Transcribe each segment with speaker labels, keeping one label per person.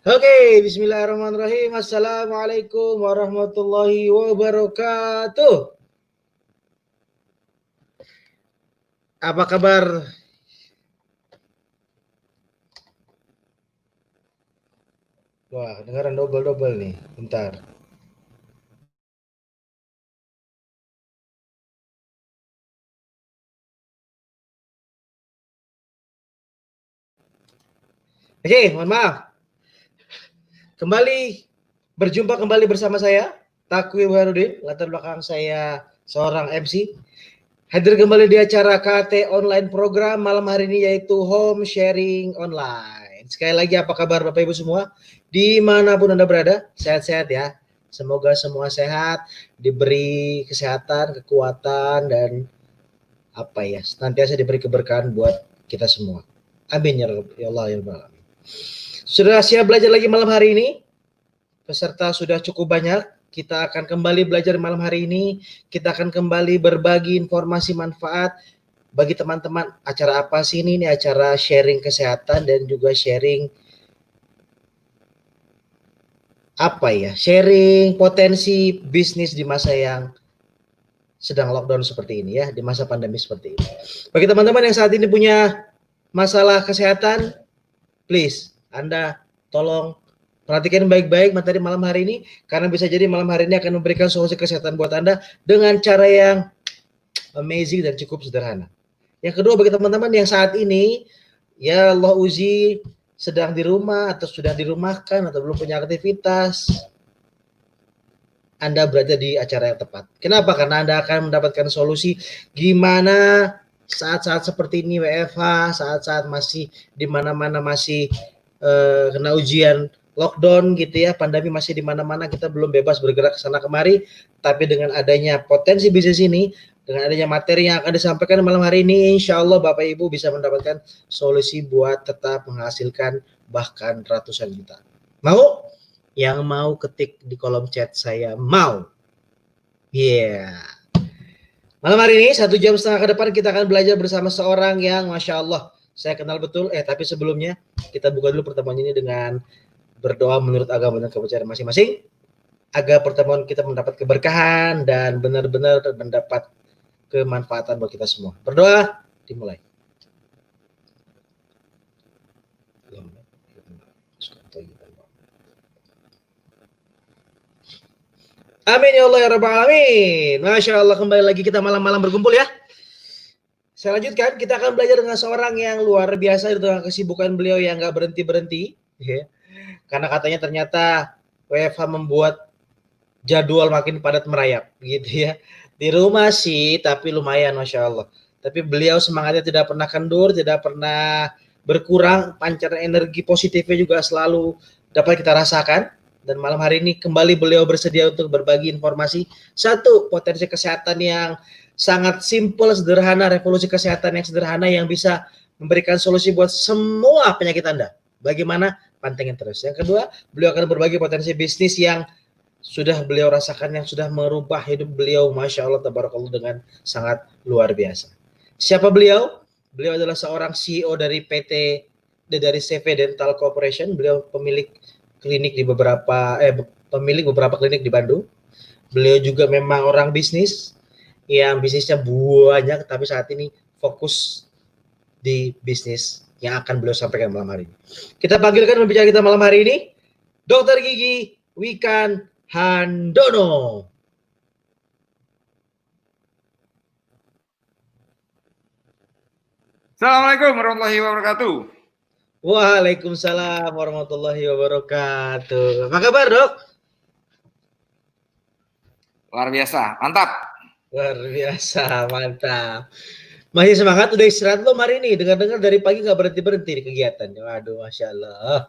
Speaker 1: Oke, bismillahirrahmanirrahim. Assalamualaikum warahmatullahi wabarakatuh. Apa kabar? Wah, dengaran double-double nih. Bentar. Oke, mohon maaf. Berjumpa kembali bersama saya, Takwi Warudin. Latar belakang saya seorang MC. Hadir kembali di acara KT Online Program malam hari ini, yaitu Home Sharing Online. Sekali lagi, apa kabar Bapak Ibu semua? Dimanapun Anda berada, sehat-sehat ya. Semoga semua sehat, diberi kesehatan, kekuatan, dan senantiasa diberi keberkahan buat kita semua. Amin ya Allah ya Rabbal alamin. Sudah siap belajar lagi malam hari ini? Peserta sudah cukup banyak. Kita akan kembali belajar malam hari ini. Kita akan kembali berbagi informasi manfaat bagi teman-teman. Acara apa sih ini? Ini acara sharing kesehatan dan juga sharing sharing potensi bisnis di masa yang sedang lockdown seperti ini ya, di masa pandemi seperti ini. Bagi teman-teman yang saat ini punya masalah kesehatan, please Anda tolong perhatikan baik-baik materi malam hari ini, karena bisa jadi malam hari ini akan memberikan solusi kesehatan buat Anda dengan cara yang amazing dan cukup sederhana. Yang kedua, bagi teman-teman yang saat ini ya Allah uji sedang di rumah atau sudah dirumahkan atau belum punya aktivitas, Anda berada di acara yang tepat. Kenapa? Karena Anda akan mendapatkan solusi gimana saat-saat seperti ini WFH, saat-saat masih di mana-mana masih kena ujian lockdown gitu ya, pandemi masih di mana-mana, kita belum bebas bergerak ke sana kemari, tapi dengan adanya potensi bisnis ini, dengan adanya materi yang akan disampaikan malam hari ini, insya Allah Bapak Ibu bisa mendapatkan solusi buat tetap menghasilkan bahkan ratusan juta. Mau? Yang mau ketik di kolom chat saya mau. Iya. Yeah. Malam hari ini 1,5 jam ke depan kita akan belajar bersama seorang yang Masya Allah saya kenal betul. Tapi sebelumnya kita buka dulu pertemuan ini dengan berdoa menurut agama dan kepercayaan masing-masing, agar pertemuan kita mendapat keberkahan dan benar-benar mendapat kemanfaatan buat kita semua. Berdoa, dimulai. Amin ya Allah ya Rabbal alamin. Masya Allah, kembali lagi kita malam-malam berkumpul ya. Saya lanjutkan, kita akan belajar dengan seorang yang luar biasa dengan kesibukan beliau yang gak berhenti-berhenti ya. Karena katanya ternyata WFH membuat jadwal makin padat merayap gitu ya. Di rumah sih tapi lumayan Masya Allah. Tapi beliau semangatnya tidak pernah kendur, tidak pernah berkurang, pancaran energi positifnya juga selalu dapat kita rasakan. Dan malam hari ini kembali beliau bersedia untuk berbagi informasi. Satu, potensi kesehatan yang sangat simpel, sederhana, revolusi kesehatan yang sederhana yang bisa memberikan solusi buat semua penyakit Anda. Bagaimana? Pantengin terus. Yang kedua, beliau akan berbagi potensi bisnis yang sudah beliau rasakan, yang sudah merubah hidup beliau, Masya Allah, tabarakallah, dengan sangat luar biasa. Siapa beliau? Beliau adalah seorang CEO dari dari CV Dental Corporation. Beliau pemilik beberapa klinik di Bandung. Beliau juga memang orang bisnis yang bisnisnya banyak, tapi saat ini fokus di bisnis yang akan beliau sampaikan malam hari ini. Kita panggilkan pembicara kita malam hari ini, Dr. Gigi Wikan Handono.
Speaker 2: Assalamualaikum warahmatullahi wabarakatuh.
Speaker 1: Waalaikumsalam warahmatullahi wabarakatuh. Apa kabar, Dok?
Speaker 2: Luar biasa, mantap.
Speaker 1: Luar biasa, mantap. Masih semangat, udah istirahat belum hari ini? Dengar-dengar dari pagi nggak berhenti-berhenti di kegiatan. Waduh, Masya Allah.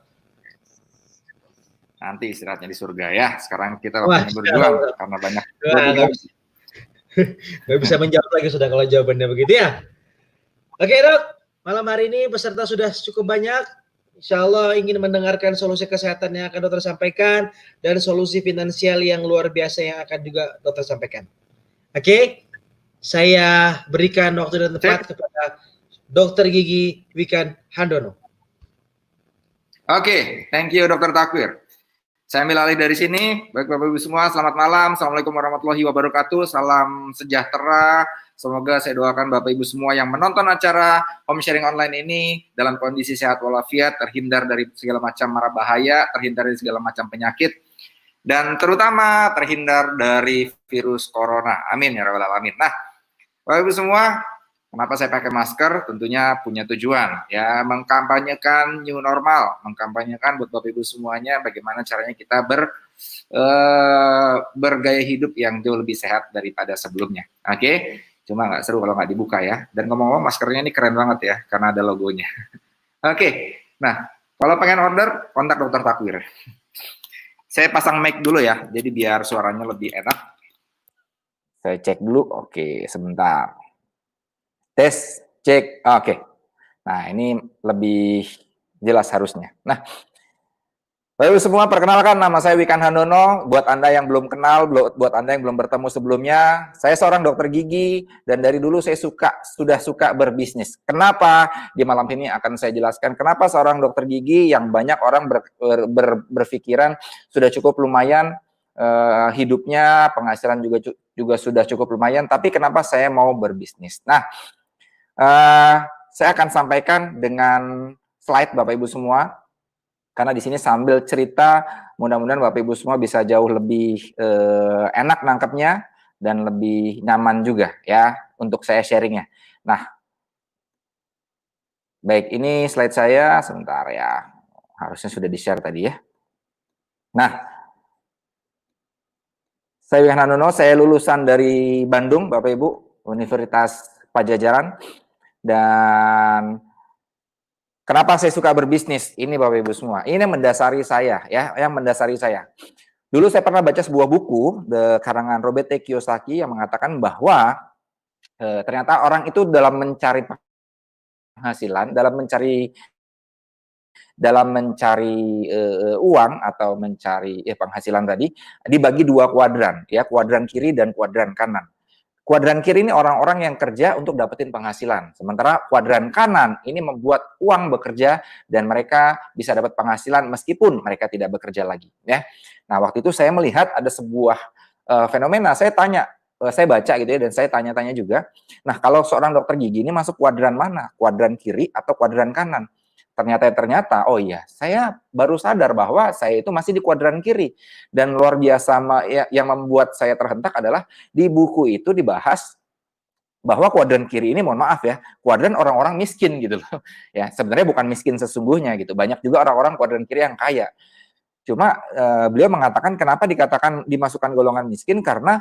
Speaker 2: Nanti istirahatnya di surga ya. Sekarang kita waktunya berjuang karena banyak.
Speaker 1: Nggak bisa menjawab lagi sudah kalau jawabannya begitu ya. Oke, Dok. Malam hari ini peserta sudah cukup banyak. Insya Allah ingin mendengarkan solusi kesehatan yang akan dokter sampaikan dan solusi finansial yang luar biasa yang akan juga dokter sampaikan. Oke, saya berikan waktu dan tempat kepada Dr. Gigi Wikan Handono.
Speaker 2: Oke, thank you Dokter Takwir. Saya ambil alih dari sini. Baik Bapak Ibu semua, selamat malam. Assalamualaikum warahmatullahi wabarakatuh. Salam sejahtera. Semoga saya doakan Bapak Ibu semua yang menonton acara home sharing online ini dalam kondisi sehat walafiat, terhindar dari segala macam mara bahaya, terhindar dari segala macam penyakit, dan terutama terhindar dari virus corona. Amin ya rabbal alamin. Nah, Bapak Ibu semua, kenapa saya pakai masker? Tentunya punya tujuan, ya, mengkampanyekan new normal, mengkampanyekan buat Bapak Ibu semuanya bagaimana caranya kita bergaya hidup yang jauh lebih sehat daripada sebelumnya. Oke, cuma nggak seru kalau nggak dibuka ya. Dan ngomong-ngomong maskernya ini keren banget ya, karena ada logonya. Oke, nah kalau pengen order, kontak Dokter Takwir. Saya pasang mic dulu ya, jadi biar suaranya lebih enak. Saya cek dulu, oke, sebentar. Tes, cek, oke. Nah, ini lebih jelas harusnya. Nah, Bapak Ibu semua, perkenalkan nama saya Wikan Handono. Buat Anda yang belum kenal, buat Anda yang belum bertemu sebelumnya, saya seorang dokter gigi dan dari dulu saya sudah suka berbisnis. Kenapa? Di malam ini akan saya jelaskan kenapa seorang dokter gigi yang banyak orang berpikiran sudah cukup lumayan hidupnya, penghasilan juga sudah cukup lumayan, tapi kenapa saya mau berbisnis? Nah, saya akan sampaikan dengan slide Bapak Ibu semua, karena di sini sambil cerita, mudah-mudahan Bapak Ibu semua bisa jauh lebih enak nangkepnya dan lebih nyaman juga ya untuk saya sharingnya. Nah, baik, ini slide saya sebentar ya, harusnya sudah di-share tadi ya. Nah, saya Wikan Handono, saya lulusan dari Bandung, Bapak Ibu, Universitas Pajajaran. Dan kenapa saya suka berbisnis? Ini Bapak Ibu semua. Ini mendasari saya ya, yang mendasari saya. Dulu saya pernah baca sebuah buku karangan Robert T. Kiyosaki yang mengatakan bahwa ternyata orang itu dalam mencari penghasilan, dalam mencari uang atau mencari penghasilan tadi dibagi dua kuadran, ya, kuadran kiri dan kuadran kanan. Kuadran kiri ini orang-orang yang kerja untuk dapetin penghasilan. Sementara kuadran kanan ini membuat uang bekerja dan mereka bisa dapat penghasilan meskipun mereka tidak bekerja lagi. Ya. Nah, waktu itu saya melihat ada sebuah fenomena. Saya baca gitu ya, dan saya tanya-tanya juga. Nah, kalau seorang dokter gigi ini masuk kuadran mana? Kuadran kiri atau kuadran kanan? Ternyata, oh iya, saya baru sadar bahwa saya itu masih di kuadran kiri. Dan luar biasa yang membuat saya terhentak adalah di buku itu dibahas bahwa kuadran kiri ini, mohon maaf ya, kuadran orang-orang miskin gitu loh. Ya, sebenarnya bukan miskin sesungguhnya gitu. Banyak juga orang-orang kuadran kiri yang kaya. Cuma beliau mengatakan kenapa dikatakan dimasukkan golongan miskin karena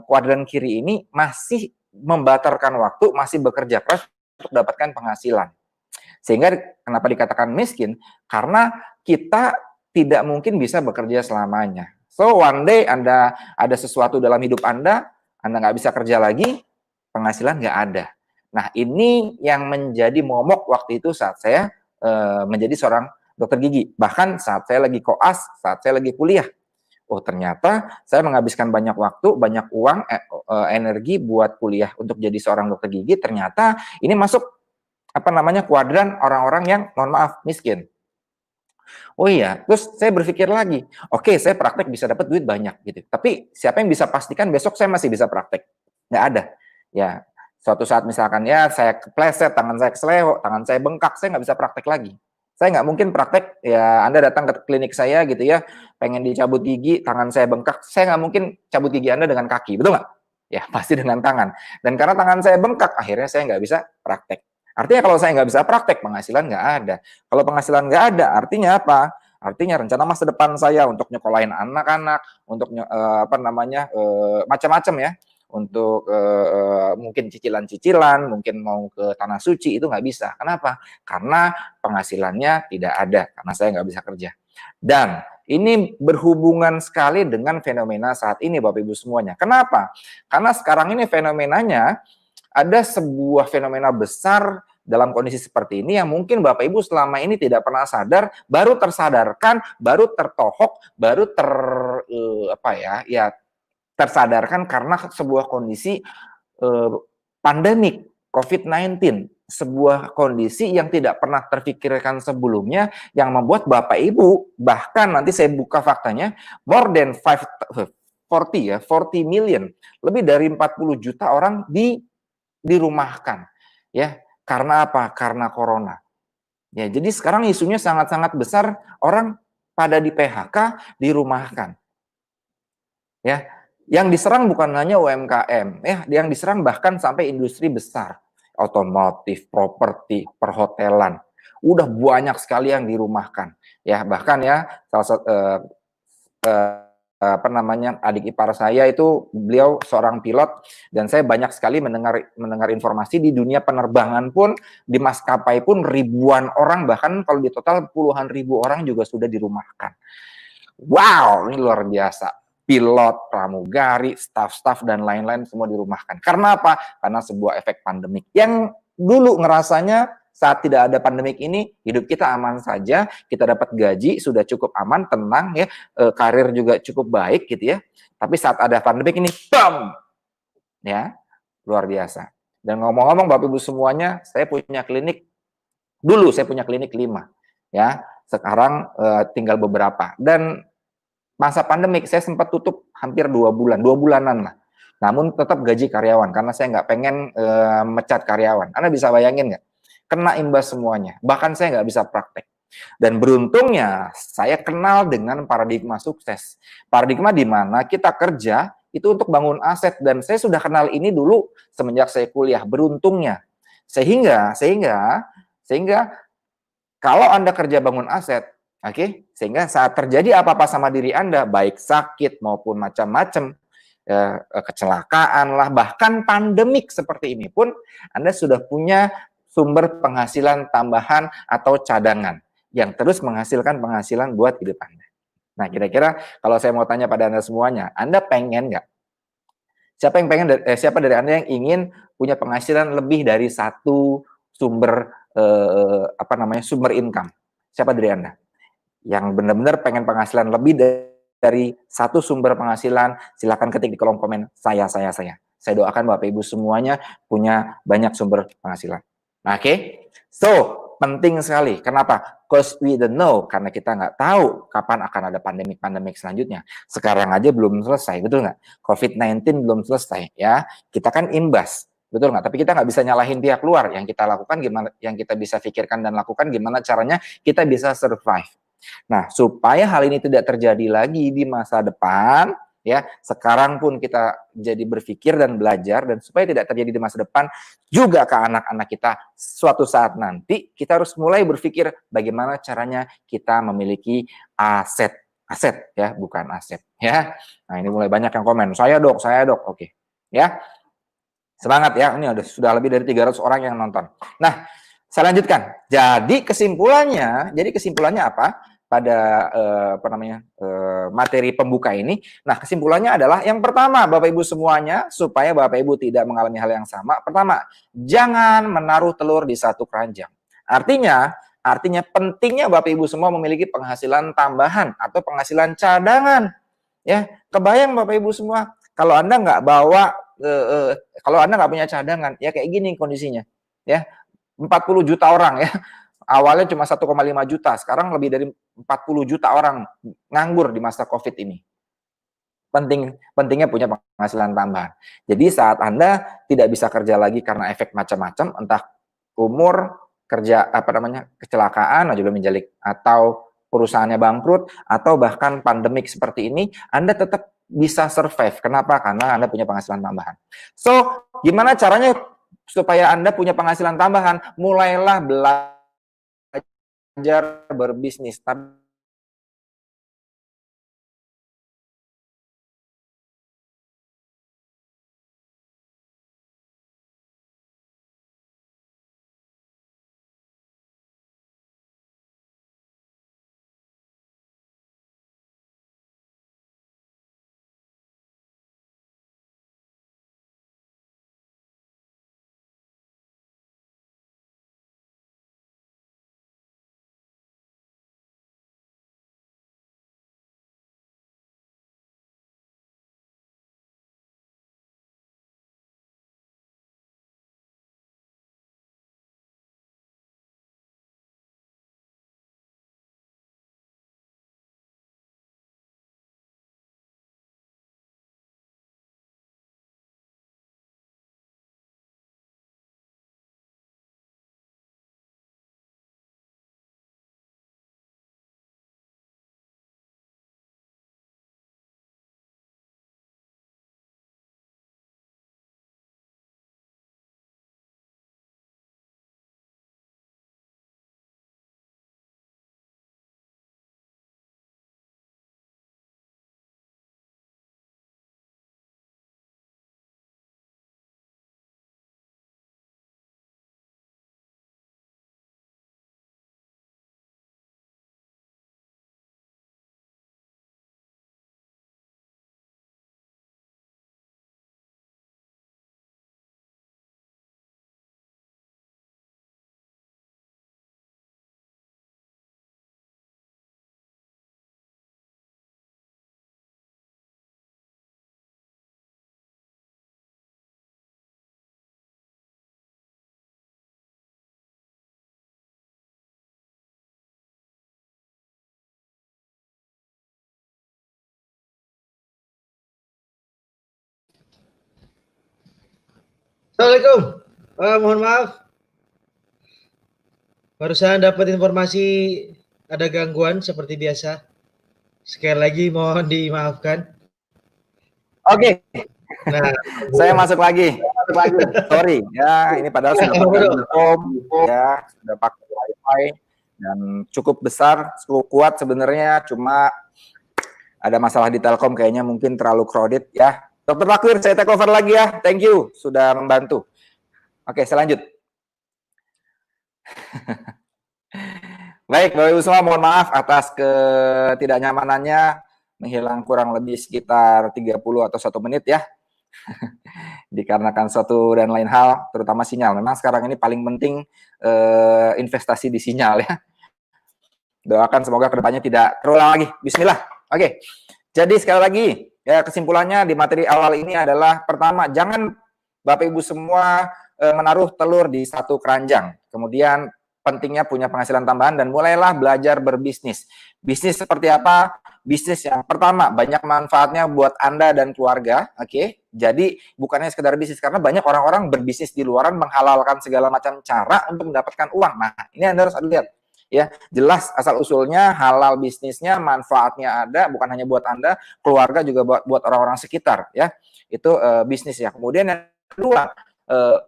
Speaker 2: kuadran kiri ini masih membatalkan waktu, masih bekerja keras untuk dapatkan penghasilan. Sehingga kenapa dikatakan miskin? Karena kita tidak mungkin bisa bekerja selamanya. So, one day Anda ada sesuatu dalam hidup Anda nggak bisa kerja lagi, penghasilan nggak ada. Nah, ini yang menjadi momok waktu itu saat saya menjadi seorang dokter gigi. Bahkan saat saya lagi koas, saat saya lagi kuliah. Oh, ternyata saya menghabiskan banyak waktu, banyak uang, energi buat kuliah untuk jadi seorang dokter gigi. Ternyata ini masuk kuadran orang-orang yang mohon maaf miskin. Oh iya, terus saya berpikir lagi, oke, saya praktek bisa dapat duit banyak gitu. Tapi siapa yang bisa pastikan besok saya masih bisa praktek? Nggak ada. Ya, suatu saat misalkan ya saya kepleset, tangan saya keseleo, tangan saya bengkak, saya nggak bisa praktek lagi. Saya nggak mungkin praktek, ya Anda datang ke klinik saya gitu ya, pengen dicabut gigi, tangan saya bengkak, saya nggak mungkin cabut gigi Anda dengan kaki, betul nggak? Ya, pasti dengan tangan. Dan karena tangan saya bengkak, akhirnya saya nggak bisa praktek. Artinya kalau saya nggak bisa praktek, penghasilan nggak ada. Kalau penghasilan nggak ada, artinya apa? Artinya rencana masa depan saya untuk nyekolahin anak-anak, untuk macam-macam ya, untuk mungkin cicilan-cicilan, mungkin mau ke tanah suci itu nggak bisa. Kenapa? Karena penghasilannya tidak ada, karena saya nggak bisa kerja. Dan ini berhubungan sekali dengan fenomena saat ini, Bapak Ibu semuanya. Kenapa? Karena sekarang ini fenomenanya ada sebuah fenomena besar dalam kondisi seperti ini yang mungkin Bapak Ibu selama ini tidak pernah sadar, baru tersadarkan, baru tertohok, baru tersadarkan karena sebuah kondisi pandemik COVID-19, sebuah kondisi yang tidak pernah terfikirkan sebelumnya, yang membuat Bapak Ibu, bahkan nanti saya buka faktanya, more than 40 million, lebih dari 40 juta orang dirumahkan. Ya, karena apa? Karena corona. Ya, jadi sekarang isunya sangat-sangat besar, orang pada di PHK, dirumahkan. Ya, yang diserang bukan hanya UMKM, ya, yang diserang bahkan sampai industri besar, otomotif, properti, perhotelan. Udah banyak sekali yang dirumahkan. Ya, bahkan ya salah satu apa namanya, adik ipar saya itu beliau seorang pilot, dan saya banyak sekali mendengar informasi di dunia penerbangan pun, di maskapai pun ribuan orang, bahkan kalau di total puluhan ribu orang juga sudah dirumahkan. Wow, ini luar biasa. Pilot, pramugari, staf-staf, dan lain-lain semua dirumahkan. Karena apa? Karena sebuah efek pandemik. Yang dulu ngerasanya saat tidak ada pandemik ini, hidup kita aman saja, kita dapat gaji, sudah cukup aman, tenang ya, karir juga cukup baik gitu ya. Tapi saat ada pandemik ini, BAM! Ya, luar biasa. Dan ngomong-ngomong Bapak Ibu semuanya, saya punya klinik, dulu saya punya klinik 5. Ya, sekarang tinggal beberapa. Dan masa pandemik saya sempat tutup hampir 2 bulanan lah. Namun tetap gaji karyawan karena saya nggak pengen mecat karyawan. Anda bisa bayangin nggak? Kena imbas semuanya. Bahkan saya nggak bisa praktek. Dan beruntungnya saya kenal dengan paradigma sukses. Paradigma di mana kita kerja itu untuk bangun aset, dan saya sudah kenal ini dulu semenjak saya kuliah. Beruntungnya sehingga kalau Anda kerja bangun aset, oke, sehingga saat terjadi apa-apa sama diri Anda, baik sakit maupun macam-macam, kecelakaan lah, bahkan pandemik seperti ini pun, Anda sudah punya sumber penghasilan tambahan atau cadangan yang terus menghasilkan penghasilan buat hidup Anda. Nah, kira-kira kalau saya mau tanya pada Anda semuanya, Anda pengen nggak? Siapa dari Anda yang ingin punya penghasilan lebih dari satu sumber sumber income? Siapa dari Anda yang benar-benar pengen penghasilan lebih dari satu sumber penghasilan? Silakan ketik di kolom komen saya. Saya doakan Bapak Ibu semuanya punya banyak sumber penghasilan. Nah, oke. So, penting sekali. Kenapa? Because we don't know, karena kita nggak tahu kapan akan ada pandemik selanjutnya. Sekarang aja belum selesai, betul nggak? COVID-19 belum selesai, ya. Kita kan imbas, betul nggak? Tapi kita nggak bisa nyalahin pihak luar. Yang kita lakukan gimana? Yang kita bisa pikirkan dan lakukan gimana caranya kita bisa survive. Nah, supaya hal ini tidak terjadi lagi di masa depan, ya, sekarang pun kita jadi berpikir dan belajar, dan supaya tidak terjadi di masa depan juga ke anak-anak kita suatu saat nanti, kita harus mulai berpikir bagaimana caranya kita memiliki aset ya, bukan aset ya. Nah, ini mulai banyak yang komen, saya dok, oke ya, semangat ya, ini sudah lebih dari 300 orang yang nonton. Nah, saya lanjutkan. Jadi kesimpulannya apa? Pada materi pembuka ini. Nah, kesimpulannya adalah yang pertama, Bapak Ibu semuanya, supaya Bapak Ibu tidak mengalami hal yang sama. Pertama, jangan menaruh telur di satu keranjang. Artinya pentingnya Bapak Ibu semua memiliki penghasilan tambahan atau penghasilan cadangan. Ya, kebayang Bapak Ibu semua, kalau Anda nggak bawa, kalau Anda nggak punya cadangan, ya kayak gini kondisinya. Ya, 40 juta orang ya. Awalnya cuma 1,5 juta, sekarang lebih dari 40 juta orang nganggur di masa Covid ini. Pentingnya punya penghasilan tambahan. Jadi saat Anda tidak bisa kerja lagi karena efek macam-macam, entah umur, kerja kecelakaan, juga menjalik, atau perusahaannya bangkrut, atau bahkan pandemik seperti ini, Anda tetap bisa survive. Kenapa? Karena Anda punya penghasilan tambahan. So, gimana caranya supaya Anda punya penghasilan tambahan? Mulailah belajar berbisnis.
Speaker 1: Assalamualaikum. Mohon maaf, barusan dapat informasi ada gangguan seperti biasa. Sekali lagi mohon dimaafkan.
Speaker 2: Oke,
Speaker 1: Nah,
Speaker 2: saya masuk lagi. Sorry, ya ini padahal sudah pakai home, ya sudah pakai wifi dan cukup besar, cukup kuat sebenarnya. Cuma ada masalah di Telkom, kayaknya mungkin terlalu crowded ya. Dokter Lakwir, saya take over lagi ya. Thank you sudah membantu. Oke, saya lanjut. Baik, Bapak Ibu semua, mohon maaf atas ketidaknyamanannya, menghilang kurang lebih sekitar 30 atau 1 menit ya. Dikarenakan satu dan lain hal, terutama sinyal. Memang sekarang ini paling penting investasi di sinyal ya. Doakan semoga kedepannya tidak terulang lagi. Bismillah. Oke, jadi sekali lagi, ya kesimpulannya di materi awal ini adalah pertama, jangan Bapak Ibu semua menaruh telur di satu keranjang. Kemudian pentingnya punya penghasilan tambahan dan mulailah belajar berbisnis. Bisnis seperti apa? Bisnis yang pertama banyak manfaatnya buat Anda dan keluarga, oke? Jadi bukannya sekedar bisnis, karena banyak orang-orang berbisnis di luaran menghalalkan segala macam cara untuk mendapatkan uang. Nah, ini Anda harus lihat. Ya, jelas asal usulnya halal bisnisnya, manfaatnya ada, bukan hanya buat Anda, keluarga juga buat orang-orang sekitar ya. Itu bisnis ya. Kemudian yang kedua,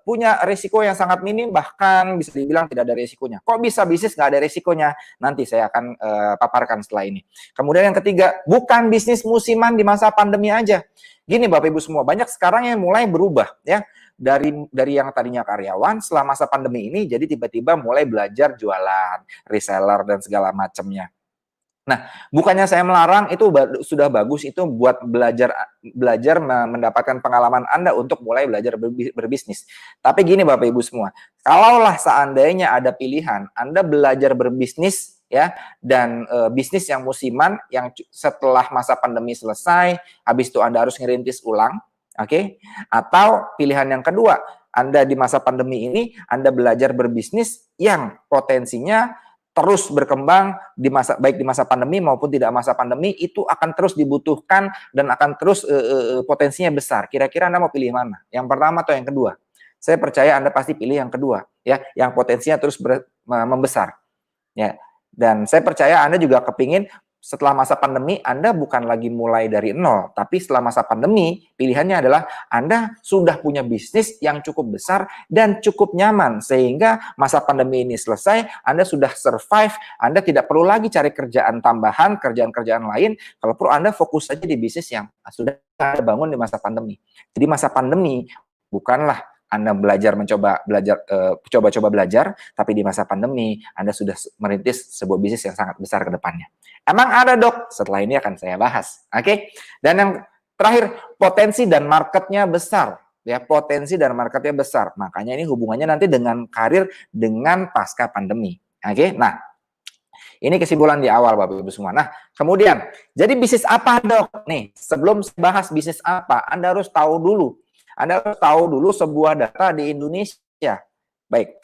Speaker 2: punya risiko yang sangat minim, bahkan bisa dibilang tidak ada risikonya. Kok bisa bisnis nggak ada risikonya? Nanti saya akan paparkan setelah ini. Kemudian yang ketiga, bukan bisnis musiman di masa pandemi aja. Gini Bapak Ibu semua, banyak sekarang yang mulai berubah ya. Dari yang tadinya karyawan, setelah masa pandemi ini jadi tiba-tiba mulai belajar jualan, reseller dan segala macamnya. Nah, bukannya saya melarang, itu sudah bagus, itu buat belajar mendapatkan pengalaman Anda untuk mulai belajar berbisnis. Tapi gini Bapak Ibu semua, kalaulah seandainya ada pilihan Anda belajar berbisnis ya, dan bisnis yang musiman yang setelah masa pandemi selesai, habis itu Anda harus ngerintis ulang, oke? Atau pilihan yang kedua, Anda di masa pandemi ini Anda belajar berbisnis yang potensinya terus berkembang baik di masa pandemi maupun tidak masa pandemi, itu akan terus dibutuhkan dan akan terus potensinya besar. Kira-kira Anda mau pilih mana? Yang pertama atau yang kedua? Saya percaya Anda pasti pilih yang kedua ya, yang potensinya terus membesar. Ya. Dan saya percaya Anda juga kepingin setelah masa pandemi Anda bukan lagi mulai dari nol, tapi setelah masa pandemi pilihannya adalah Anda sudah punya bisnis yang cukup besar dan cukup nyaman, sehingga masa pandemi ini selesai, Anda sudah survive, Anda tidak perlu lagi cari kerjaan tambahan, kerjaan-kerjaan lain, kalau perlu Anda fokus saja di bisnis yang sudah Anda bangun di masa pandemi. Jadi masa pandemi bukanlah Anda coba-coba belajar, tapi di masa pandemi Anda sudah merintis sebuah bisnis yang sangat besar ke depannya. Emang ada dok? Setelah ini akan saya bahas. Oke? Dan yang terakhir, potensi dan marketnya besar. Ya, potensi dan marketnya besar. Makanya ini hubungannya nanti dengan karir dengan pasca pandemi. Oke? Nah, ini kesimpulan di awal Bapak Ibu semua. Nah, kemudian, jadi bisnis apa dok? Nih, sebelum saya bahas bisnis apa, Anda harus tahu dulu. Anda harus tahu dulu sebuah data di Indonesia. Baik,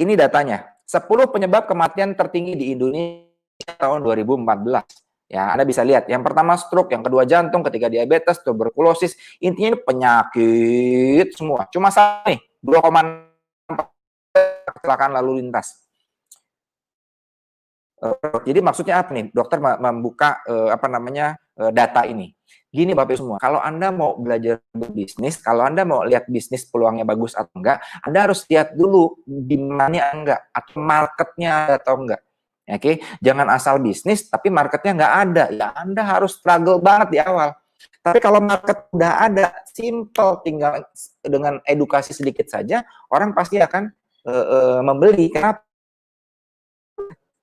Speaker 2: ini datanya. 10 penyebab kematian tertinggi di Indonesia tahun 2014. Ya, Anda bisa lihat. Yang pertama stroke, yang kedua jantung, ketiga diabetes, tuberkulosis. Intinya ini penyakit semua. Cuma satu nih, 2,4 kecelakaan lalu lintas. Jadi maksudnya apa nih? Dokter membuka data ini. Gini Bapak semua, kalau Anda mau belajar berbisnis, kalau Anda mau lihat bisnis peluangnya bagus atau enggak, Anda harus lihat dulu demand-nya enggak, atau marketnya ada atau enggak. Oke, jangan asal bisnis tapi marketnya enggak ada, ya Anda harus struggle banget di awal. Tapi kalau market udah ada, simple, tinggal dengan edukasi sedikit saja, orang pasti akan membeli. Kenapa?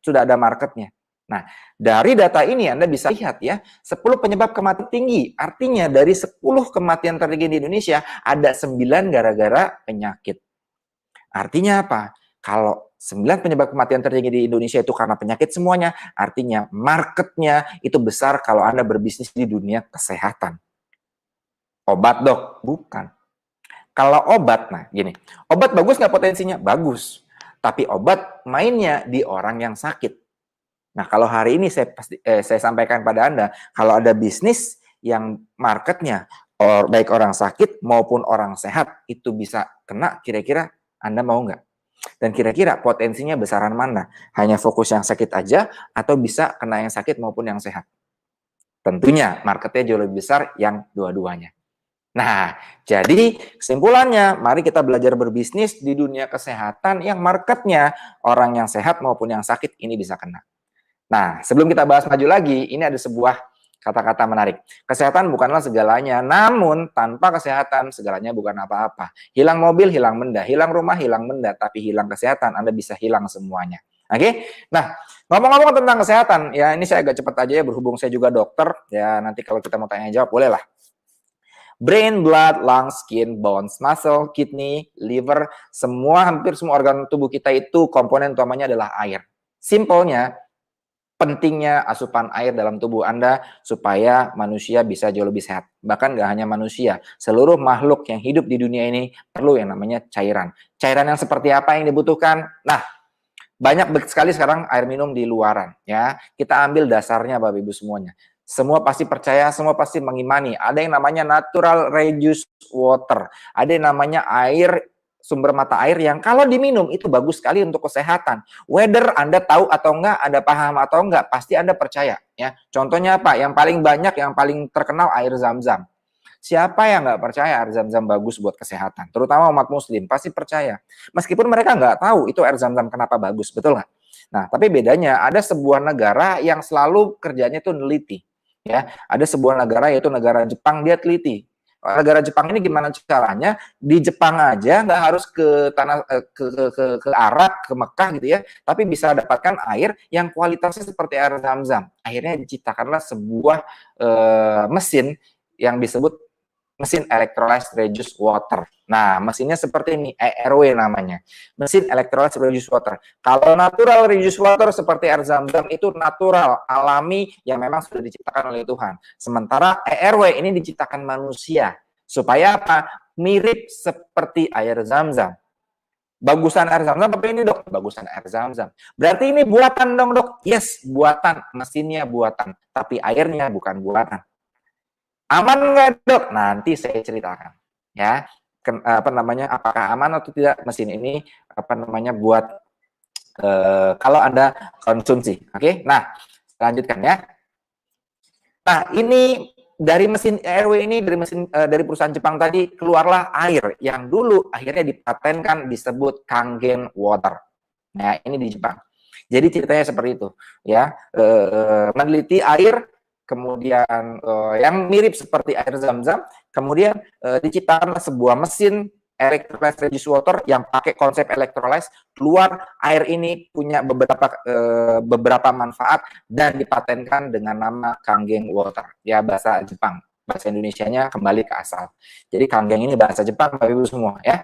Speaker 2: Sudah ada marketnya. Nah, dari data ini Anda bisa lihat ya, 10 penyebab kematian tinggi. Artinya dari 10 kematian tertinggi di Indonesia, ada 9 gara-gara penyakit. Artinya apa? Kalau 9 penyebab kematian tertinggi di Indonesia itu karena penyakit semuanya, artinya marketnya itu besar kalau Anda berbisnis di dunia kesehatan. Obat dok? Bukan. Kalau obat, nah gini, obat bagus nggak potensinya? Bagus. Tapi obat mainnya di orang yang sakit. Nah, kalau hari ini saya sampaikan pada Anda, kalau ada bisnis yang marketnya baik orang sakit maupun orang sehat itu bisa kena, kira-kira Anda mau nggak? Dan kira-kira potensinya besaran mana? Hanya fokus yang sakit aja atau bisa kena yang sakit maupun yang sehat? Tentunya marketnya jauh lebih besar yang dua-duanya. Nah, jadi kesimpulannya, mari kita belajar berbisnis di dunia kesehatan yang marketnya orang yang sehat maupun yang sakit ini bisa kena. Nah, sebelum kita bahas maju lagi, ini ada sebuah kata-kata menarik. Kesehatan bukanlah segalanya, namun tanpa kesehatan segalanya bukan apa-apa. Hilang mobil, hilang benda. Hilang rumah, hilang benda. Tapi hilang kesehatan, Anda bisa hilang semuanya. Oke? Nah, ngomong-ngomong tentang kesehatan, ya ini saya agak cepat aja ya, berhubung saya juga dokter. Ya, nanti kalau kita mau tanya-jawab, boleh lah. Brain, blood, lungs, skin, bones, muscle, kidney, liver, hampir semua organ tubuh kita itu komponen utamanya adalah air. Simpelnya, pentingnya asupan air dalam tubuh Anda supaya manusia bisa jauh lebih sehat. Bahkan nggak hanya manusia, seluruh makhluk yang hidup di dunia ini perlu yang namanya cairan. Cairan yang seperti apa yang dibutuhkan? Nah, banyak sekali sekarang air minum di luaran. Ya, kita ambil dasarnya Bapak Ibu semuanya. Semua pasti percaya, semua pasti mengimani. Ada yang namanya natural reduced water. Ada yang namanya air, sumber mata air yang kalau diminum itu bagus sekali untuk kesehatan. Whether Anda tahu atau enggak, Anda paham atau enggak, pasti Anda percaya. Ya, contohnya apa? Yang paling banyak, yang paling terkenal air Zam-Zam. Siapa yang nggak percaya air Zam-Zam bagus buat kesehatan? Terutama umat muslim, pasti percaya. Meskipun mereka nggak tahu itu air Zam-Zam kenapa bagus, betul nggak? Nah, tapi bedanya ada sebuah negara yang selalu kerjanya itu neliti. Ya, ada sebuah negara yaitu negara Jepang, dia teliti. Negara Jepang ini gimana caranya? Di Jepang aja nggak harus ke tanah ke Arab, ke Mekah gitu ya, tapi bisa dapatkan air yang kualitasnya seperti air Zam-Zam. Akhirnya diciptakanlah sebuah mesin yang disebut mesin electrolyzed reduced water. Nah, mesinnya seperti ini, ERW namanya. Mesin electrolyzed reduced water. Kalau natural reduced water seperti air Zam-Zam itu natural, alami, yang memang sudah diciptakan oleh Tuhan. Sementara ERW ini diciptakan manusia. Supaya apa? Mirip seperti air Zam-Zam. Bagusan air Zam-Zam, tapi ini dok, bagusan air Zam-Zam. Berarti ini buatan dong dok? Yes, buatan. Mesinnya buatan. Tapi airnya bukan buatan. Aman nggak dok? Nanti saya ceritakan ya. Apa namanya? Apakah aman atau tidak mesin ini? Apa namanya? Buat kalau Anda konsumsi. Oke? Nah, lanjutkan ya. Nah, ini dari mesin RW ini dari perusahaan Jepang tadi keluarlah air yang dulu akhirnya dipatenkan disebut Kangen Water. Nah, ini di Jepang. Jadi ceritanya seperti itu ya. Meneliti air kemudian yang mirip seperti air Zam-Zam, kemudian diciptakanlah sebuah mesin electrolyzed reduced water yang pakai konsep electrolyze, keluar air ini punya beberapa manfaat dan dipatenkan dengan nama Kangen Water, ya bahasa Jepang. Bahasa Indonesianya kembali ke asal. Jadi Kangen ini bahasa Jepang, Bapak Ibu semua ya.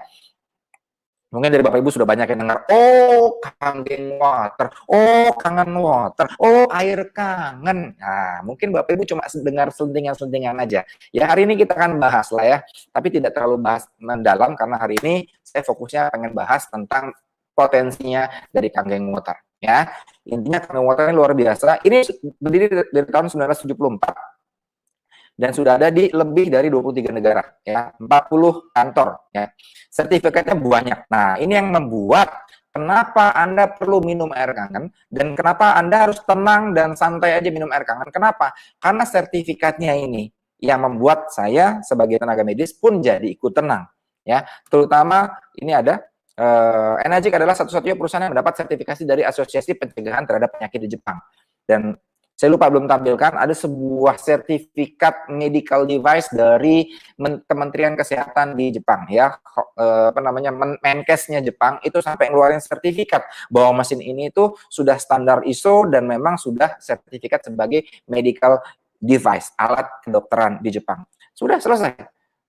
Speaker 2: Mungkin dari Bapak Ibu sudah banyak yang dengar, oh kangen water, oh kangen water, oh air kangen. Nah, mungkin Bapak Ibu cuma dengar selentingan-selentingan aja. Ya hari ini kita akan bahas lah ya, tapi tidak terlalu bahas mendalam karena hari ini saya fokusnya pengen bahas tentang potensinya dari kangen water. Ya, intinya kangen water ini luar biasa. Ini berdiri dari tahun 1974. Dan sudah ada di lebih dari 23 negara ya, 40 kantor ya. Sertifikatnya banyak. Nah, ini yang membuat kenapa Anda perlu minum air kangen dan kenapa Anda harus tenang dan santai aja minum air kangen. Kenapa? Karena sertifikatnya ini yang membuat saya sebagai tenaga medis pun jadi ikut tenang ya. Terutama ini ada Enagic adalah satu-satunya perusahaan yang mendapat sertifikasi dari Asosiasi Pencegahan Terhadap Penyakit di Jepang. Dan saya lupa belum tampilkan, ada sebuah sertifikat medical device dari Kementerian Kesehatan di Jepang ya, apa namanya, Menkesnya Jepang itu sampai ngeluarin sertifikat bahwa mesin ini itu sudah standar ISO dan memang sudah sertifikat sebagai medical device, alat kedokteran di Jepang. Sudah selesai.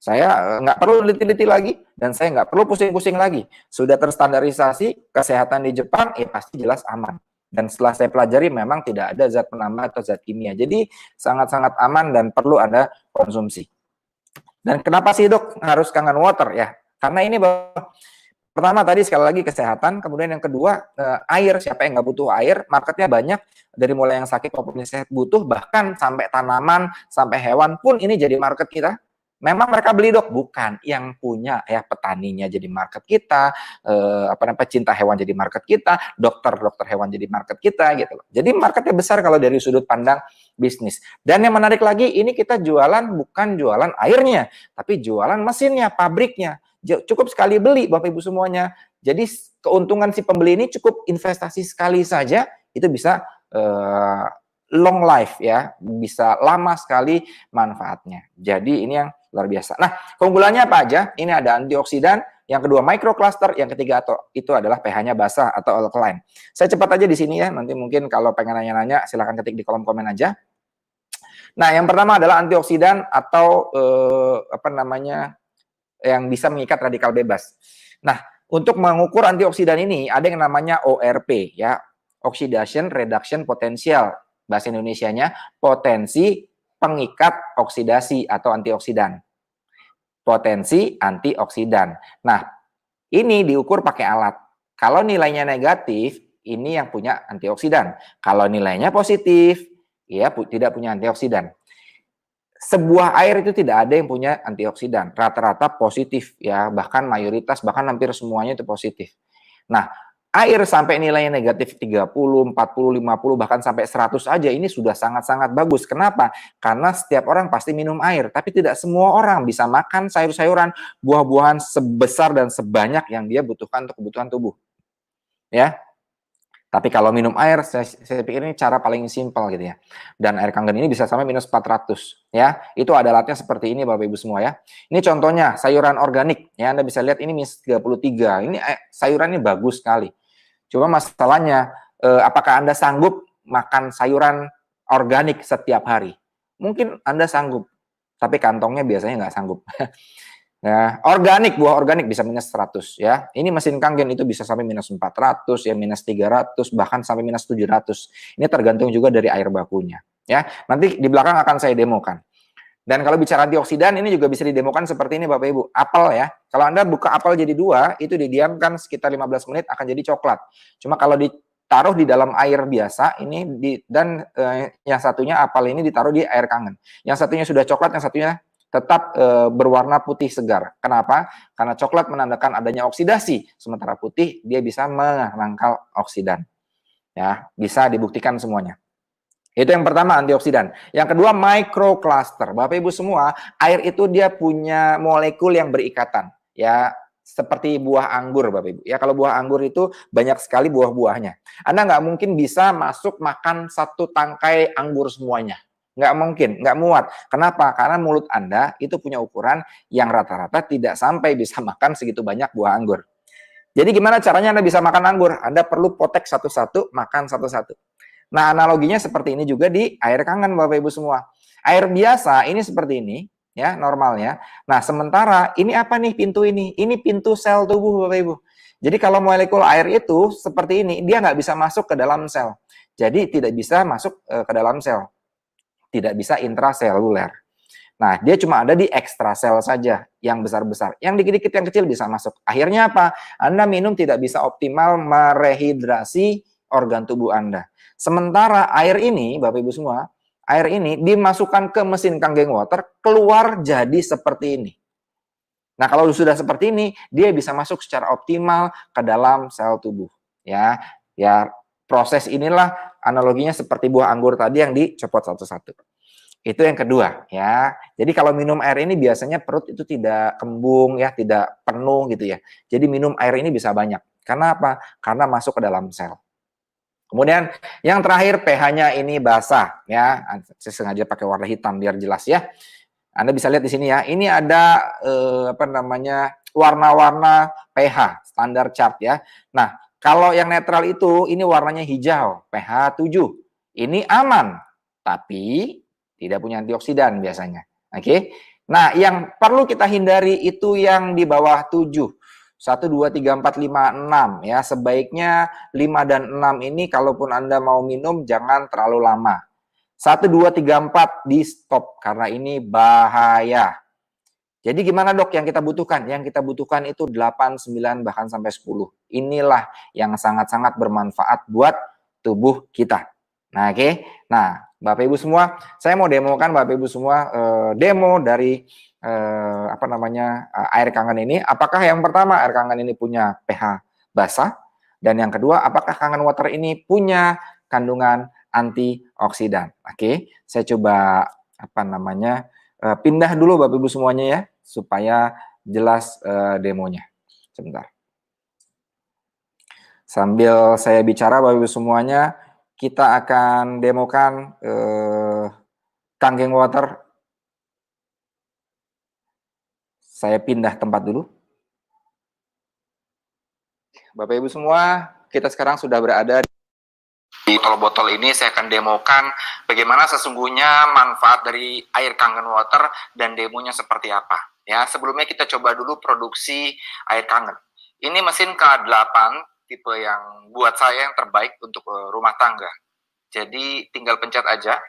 Speaker 2: Saya nggak perlu teliti-teliti lagi dan saya nggak perlu pusing-pusing lagi. Sudah terstandarisasi kesehatan di Jepang, ya pasti jelas aman. Dan setelah saya pelajari memang tidak ada zat penambah atau zat kimia. Jadi sangat-sangat aman dan perlu Anda konsumsi. Dan kenapa sih dok harus kangen water ya? Karena ini pertama tadi sekali lagi kesehatan, kemudian yang kedua air. Siapa yang nggak butuh air? Marketnya banyak, dari mulai yang sakit maupun yang sehat butuh, bahkan sampai tanaman, sampai hewan pun ini jadi market kita. Memang mereka beli dok, bukan, yang punya ya petaninya jadi market kita, pecinta hewan jadi market kita, dokter hewan jadi market kita gitu loh. Jadi marketnya besar kalau dari sudut pandang bisnis. Dan yang menarik lagi, ini kita jualan bukan jualan airnya, tapi jualan mesinnya, pabriknya. Cukup sekali beli Bapak Ibu semuanya. Jadi keuntungan si pembeli ini cukup investasi sekali saja, itu bisa long life ya, bisa lama sekali manfaatnya. Jadi ini yang luar biasa. Nah, keunggulannya apa aja? Ini ada antioksidan, yang kedua microcluster, yang ketiga itu adalah pH-nya basah atau alkaline. Saya cepat aja di sini ya, nanti mungkin kalau pengen nanya-nanya silahkan ketik di kolom komen aja. Nah, yang pertama adalah antioksidan atau yang bisa mengikat radikal bebas. Nah, untuk mengukur antioksidan ini ada yang namanya ORP ya, Oxidation Reduction Potential. Bahasa Indonesianya potensi pengikat oksidasi atau antioksidan. Potensi antioksidan. Nah, ini diukur pakai alat. Kalau nilainya negatif, ini yang punya antioksidan. Kalau nilainya positif, ya tidak punya antioksidan. Sebuah air itu tidak ada yang punya antioksidan. Rata-rata positif ya, bahkan mayoritas, bahkan hampir semuanya itu positif. Nah, air sampai nilainya negatif 30, 40, 50, bahkan sampai 100 aja ini sudah sangat-sangat bagus. Kenapa? Karena setiap orang pasti minum air, tapi tidak semua orang bisa makan sayur-sayuran, buah-buahan sebesar dan sebanyak yang dia butuhkan untuk kebutuhan tubuh. Ya. Tapi kalau minum air, saya pikir ini cara paling simpel gitu ya. Dan air Kangen ini bisa sampai minus 400 ya. Itu ada alatnya seperti ini Bapak Ibu semua ya. Ini contohnya sayuran organik ya. Anda bisa lihat ini minus 33. Ini sayuran ini bagus sekali. Cuma masalahnya, apakah Anda sanggup makan sayuran organik setiap hari? Mungkin Anda sanggup, tapi kantongnya biasanya nggak sanggup. Ya, organik, buah organik bisa minus 100 ya. Ini mesin Kangen itu bisa sampai minus 400 ya, minus 300, bahkan sampai minus 700. Ini tergantung juga dari air bakunya ya. Nanti di belakang akan saya demokan. Dan kalau bicara antioksidan ini juga bisa didemokan seperti ini Bapak Ibu. Apel ya. Kalau Anda buka apel jadi dua, itu didiamkan sekitar 15 menit akan jadi coklat. Cuma kalau ditaruh di dalam air biasa ini yang satunya apel ini ditaruh di air Kangen. Yang satunya sudah coklat, yang satunya tetap berwarna putih segar. Kenapa? Karena coklat menandakan adanya oksidasi, sementara putih dia bisa menangkal oksidan. Ya, bisa dibuktikan semuanya. Itu yang pertama, antioksidan. Yang kedua, microcluster. Bapak Ibu semua, air itu dia punya molekul yang berikatan. Ya, seperti buah anggur Bapak Ibu. Ya, kalau buah anggur itu banyak sekali buah-buahnya. Anda nggak mungkin bisa masuk makan satu tangkai anggur semuanya. Nggak mungkin, nggak muat. Kenapa? Karena mulut Anda itu punya ukuran yang rata-rata tidak sampai bisa makan segitu banyak buah anggur. Jadi gimana caranya Anda bisa makan anggur? Anda perlu potek satu-satu, makan satu-satu. Nah, analoginya seperti ini juga di air Kangen Bapak Ibu semua. Air biasa ini seperti ini, ya normalnya. Nah, sementara ini apa nih pintu ini? Ini pintu sel tubuh Bapak Ibu. Jadi kalau molekul air itu seperti ini, dia nggak bisa masuk ke dalam sel. Jadi tidak bisa masuk ke dalam sel. Tidak bisa intraseluler. Nah, dia cuma ada di ekstrasel saja, yang besar-besar. Yang dikit-dikit, yang kecil bisa masuk. Akhirnya apa? Anda minum tidak bisa optimal merehidrasi organ tubuh Anda. Sementara air ini, Bapak Ibu semua, air ini dimasukkan ke mesin Kangen Water, keluar jadi seperti ini. Nah, kalau sudah seperti ini, dia bisa masuk secara optimal ke dalam sel tubuh. Ya, proses inilah analoginya seperti buah anggur tadi yang dicopot satu-satu. Itu yang kedua ya. Jadi kalau minum air ini biasanya perut itu tidak kembung ya, tidak penuh gitu ya. Jadi minum air ini bisa banyak. Karena apa? Karena masuk ke dalam sel. Kemudian yang terakhir pH-nya ini basah ya. Saya sengaja pakai warna hitam biar jelas ya. Anda bisa lihat di sini ya. Ini ada warna-warna pH standar chart ya. Nah, kalau yang netral itu ini warnanya hijau, pH 7. Ini aman. Tapi tidak punya antioksidan biasanya. Oke. Nah, yang perlu kita hindari itu yang di bawah 7. 1, 2, 3, 4, 5, 6. Ya, sebaiknya 5 dan 6 ini kalaupun Anda mau minum jangan terlalu lama. 1, 2, 3, 4 di stop karena ini bahaya. Jadi gimana dok yang kita butuhkan? Yang kita butuhkan itu 8, 9, bahkan sampai 10. Inilah yang sangat-sangat bermanfaat buat tubuh kita. Nah, oke. Nah, Bapak Ibu semua, saya mau demokan Bapak Ibu semua demo dari air kangen ini. Apakah yang pertama air kangen ini punya pH basah, dan yang kedua apakah kangen water ini punya kandungan antioksidan. Oke, saya coba pindah dulu Bapak Ibu semuanya ya, supaya jelas demonya. Sebentar. Sambil saya bicara Bapak Ibu semuanya, kita akan demokan Kangen water. Saya pindah tempat dulu. Bapak Ibu semua, kita sekarang sudah berada di botol-botol ini. Saya akan demokan bagaimana sesungguhnya manfaat dari air Kangen water dan demonya seperti apa. Ya, sebelumnya kita coba dulu produksi air kangen. Ini mesin K8 tipe yang buat saya yang terbaik untuk rumah tangga. Jadi tinggal pencet aja,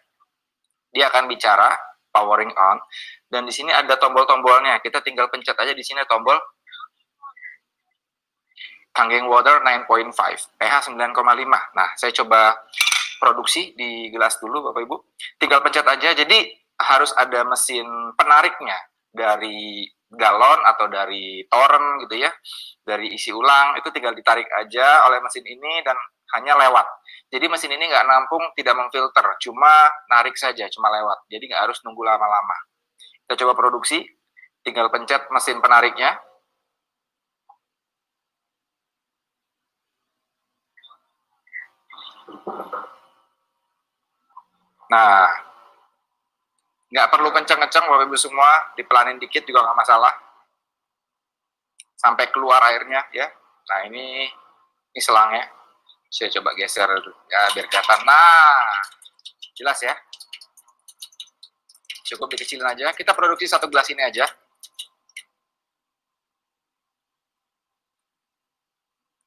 Speaker 2: dia akan bicara powering on, dan di sini ada tombol-tombolnya. Kita tinggal pencet aja di sini tombol Kangen water 9.5, pH 9,5. Nah, saya coba produksi di gelas dulu Bapak Ibu. Tinggal pencet aja. Jadi harus ada mesin penariknya dari galon atau dari toren gitu ya, dari isi ulang, itu tinggal ditarik aja oleh mesin ini dan hanya lewat. Jadi mesin ini nggak nampung, tidak memfilter, cuma narik saja, cuma lewat. Jadi nggak harus nunggu lama-lama. Kita coba produksi, tinggal pencet mesin penariknya. Nah, nggak perlu kenceng-kenceng Bapak Ibu semua, dipelanin dikit juga nggak masalah. Sampai keluar airnya ya. Nah, ini selangnya. Saya coba geser dulu ya biar kelihatan. Nah, jelas ya. Cukup dikecilin aja. Kita produksi satu gelas ini aja.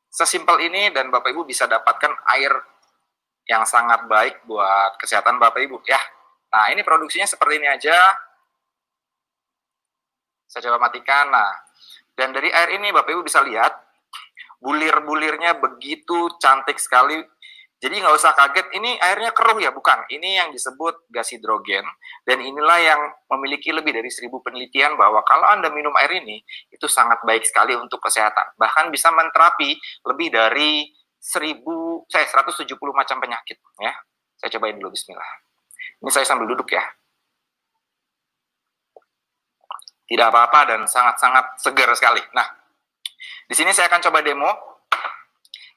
Speaker 2: Sesimpel ini dan Bapak Ibu bisa dapatkan air yang sangat baik buat kesehatan Bapak Ibu ya. Nah, ini produksinya seperti ini aja. Saya coba matikan. Nah, dan dari air ini Bapak Ibu bisa lihat bulir-bulirnya begitu cantik sekali. Jadi nggak usah kaget, ini airnya keruh ya, bukan. Ini yang disebut gas hidrogen, dan inilah yang memiliki lebih dari 1000 penelitian bahwa kalau Anda minum air ini, itu sangat baik sekali untuk kesehatan. Bahkan bisa menterapi lebih dari 170 macam penyakit. Ya, saya cobain dulu, bismillah. Ini saya sambil duduk ya. Tidak apa-apa dan sangat-sangat segar sekali. Nah, di sini saya akan coba demo.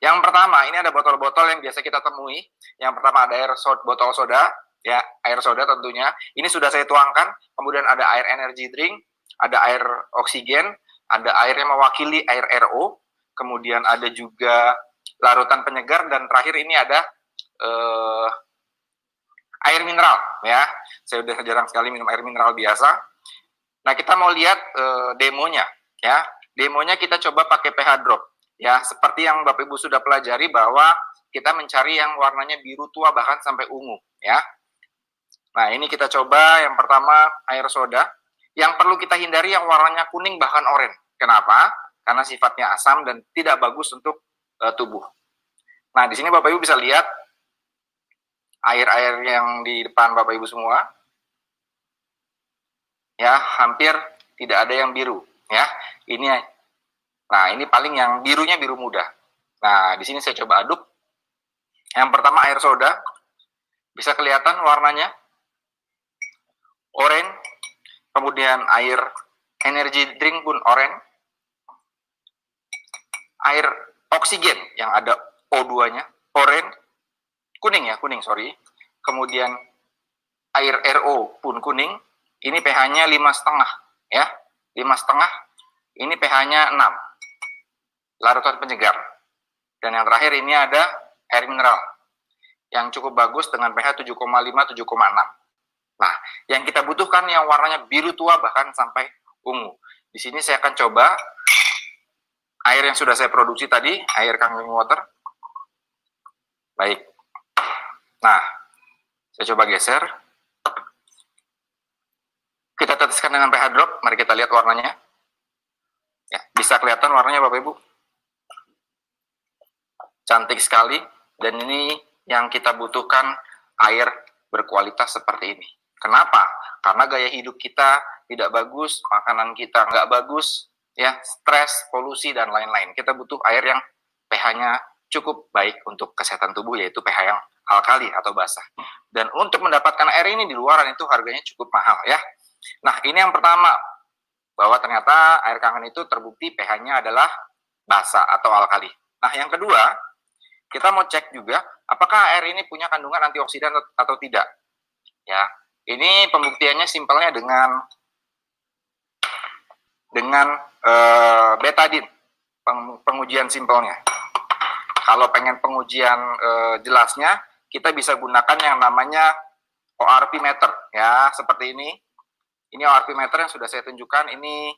Speaker 2: Yang pertama, ini ada botol-botol yang biasa kita temui. Yang pertama ada botol soda, ya, air soda tentunya. Ini sudah saya tuangkan. Kemudian ada air energy drink, ada air oksigen, ada air yang mewakili air RO. Kemudian ada juga larutan penyegar, dan terakhir ini ada air mineral, ya. Saya udah jarang sekali minum air mineral biasa. Nah, kita mau lihat demonya, ya. Demonya kita coba pakai pH drop. Ya, seperti yang Bapak Ibu sudah pelajari bahwa kita mencari yang warnanya biru tua bahkan sampai ungu, ya. Nah, ini kita coba yang pertama air soda. Yang perlu kita hindari yang warnanya kuning bahkan oranye. Kenapa? Karena sifatnya asam dan tidak bagus untuk tubuh. Nah, di sini Bapak Ibu bisa lihat air-air yang di depan Bapak Ibu semua. Ya, hampir tidak ada yang biru, ya. Nah, ini paling yang birunya biru muda. Nah, di sini saya coba aduk. Yang pertama air soda. Bisa kelihatan warnanya oranye. Kemudian air energy drink pun oranye. Air oksigen yang ada O2-nya oranye. Kuning ya, kuning, sorry. Kemudian air RO pun kuning. Ini pH-nya 5,5 ya. 5,5. Ini pH-nya 6. Larutan penyegar. Dan yang terakhir ini ada air mineral yang cukup bagus dengan pH 7,5 7,6. Nah, yang kita butuhkan yang warnanya biru tua bahkan sampai ungu. Di sini saya akan coba air yang sudah saya produksi tadi, air Kangen water. Baik. Nah, saya coba geser. Kita teteskan dengan pH drop, mari kita lihat warnanya. Ya, bisa kelihatan warnanya Bapak Ibu. Cantik sekali, dan ini yang kita butuhkan air berkualitas seperti ini. Kenapa? Karena gaya hidup kita tidak bagus, makanan kita nggak bagus, ya, stres, polusi, dan lain-lain. Kita butuh air yang pH-nya cukup baik untuk kesehatan tubuh, yaitu pH yang alkali atau basah. Dan untuk mendapatkan air ini di luaran itu harganya cukup mahal, ya. Nah, ini yang pertama, bahwa ternyata air kangen itu terbukti pH-nya adalah basah atau alkali. Nah, yang kedua, kita mau cek juga apakah air ini punya kandungan antioksidan atau tidak. Ya, ini pembuktiannya simpelnya dengan betadin, pengujian simpelnya. Kalau pengen pengujian jelasnya, kita bisa gunakan yang namanya ORP meter, ya, seperti ini. Ini ORP meter yang sudah saya tunjukkan. Ini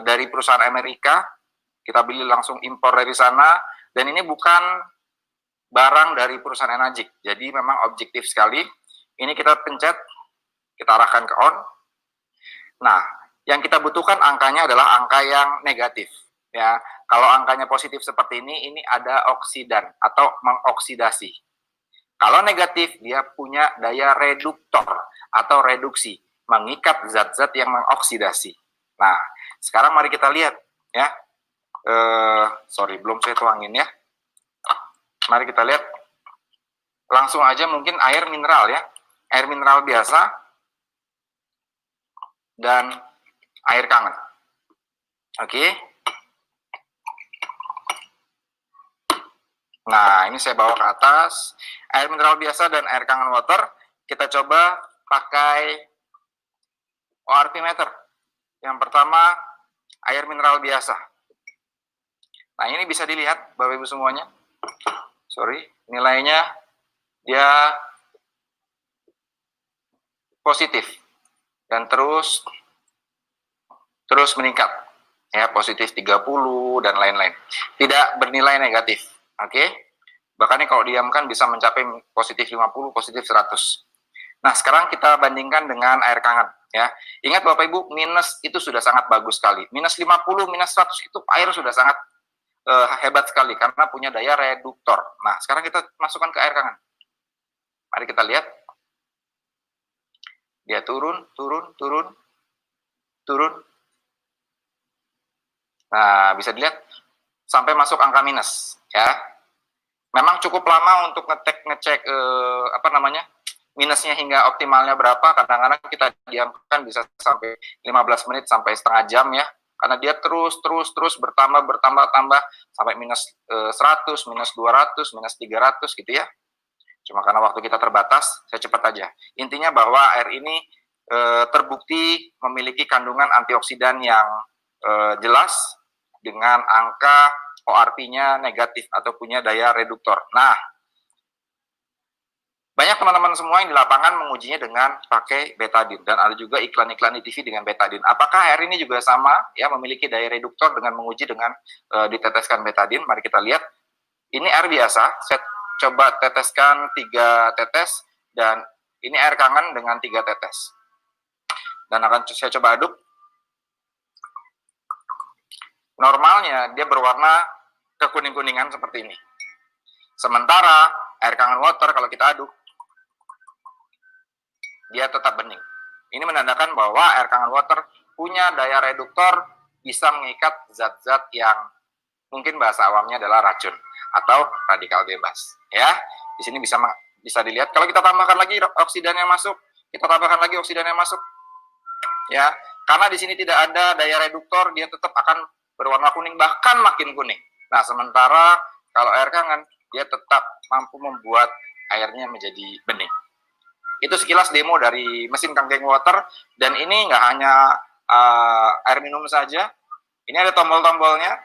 Speaker 2: dari perusahaan Amerika, kita beli langsung impor dari sana, dan ini bukan barang dari perusahaan Enagic, jadi memang objektif sekali. Ini kita pencet, kita arahkan ke on. Nah, yang kita butuhkan angkanya adalah angka yang negatif, ya. Kalau angkanya positif seperti ini ada oksidan atau mengoksidasi. Kalau negatif, dia punya daya reduktor atau reduksi, mengikat zat-zat yang mengoksidasi. Nah, sekarang mari kita lihat, ya. Sorry, belum saya tuangin, ya. Mari kita lihat. Langsung aja mungkin air mineral, ya. Air mineral biasa dan air kangen. Oke. Nah, ini saya bawa ke atas. Air mineral biasa dan air kangen water. Kita coba pakai ORP meter. Yang pertama, air mineral biasa. Nah, ini bisa dilihat, Bapak Ibu semuanya. Sorry, nilainya dia positif. Dan terus meningkat. Ya, positif 30 dan lain-lain. Tidak bernilai negatif. Oke, bahkan kalau diamkan bisa mencapai positif 50, positif 100. Nah, sekarang kita bandingkan dengan air kangen, ya. Ingat Bapak Ibu, minus itu sudah sangat bagus sekali. Minus 50, minus 100 itu air sudah sangat hebat sekali karena punya daya reduktor. Nah, sekarang kita masukkan ke air kangen. Mari kita lihat. Dia turun. Nah, bisa dilihat sampai masuk angka minus, ya. Memang cukup lama untuk ngecek minusnya hingga optimalnya berapa. Kadang-kadang kita diamkan bisa sampai 15 menit sampai setengah jam, ya, karena dia terus bertambah sampai minus 100, minus 200, minus 300 gitu, ya. Cuma karena waktu kita terbatas, saya cepat aja. Intinya bahwa air ini terbukti memiliki kandungan antioksidan yang jelas dengan angka ORP-nya negatif atau punya daya reduktor. Nah, banyak teman-teman semua yang di lapangan mengujinya dengan pakai betadin, dan ada juga iklan-iklan di TV dengan betadin. Apakah air ini juga sama, ya, memiliki daya reduktor dengan menguji dengan diteteskan betadin? Mari kita lihat. Ini air biasa, saya coba teteskan 3 tetes, dan ini air kangen dengan 3 tetes. Dan akan saya coba aduk. Normalnya dia berwarna kekuning-kuningan seperti ini. Sementara air kangen water kalau kita aduk, dia tetap bening. Ini menandakan bahwa air kangen water punya daya reduktor, bisa mengikat zat-zat yang mungkin bahasa awamnya adalah racun atau radikal bebas. Ya, di sini bisa dilihat. Kalau kita tambahkan lagi oksidan yang masuk, ya, karena di sini tidak ada daya reduktor, dia tetap akan berwarna kuning, bahkan makin kuning. Nah, sementara kalau air kangen, dia tetap mampu membuat airnya menjadi bening. Itu sekilas demo dari mesin Kangen Water, dan ini nggak hanya air minum saja, ini ada tombol-tombolnya,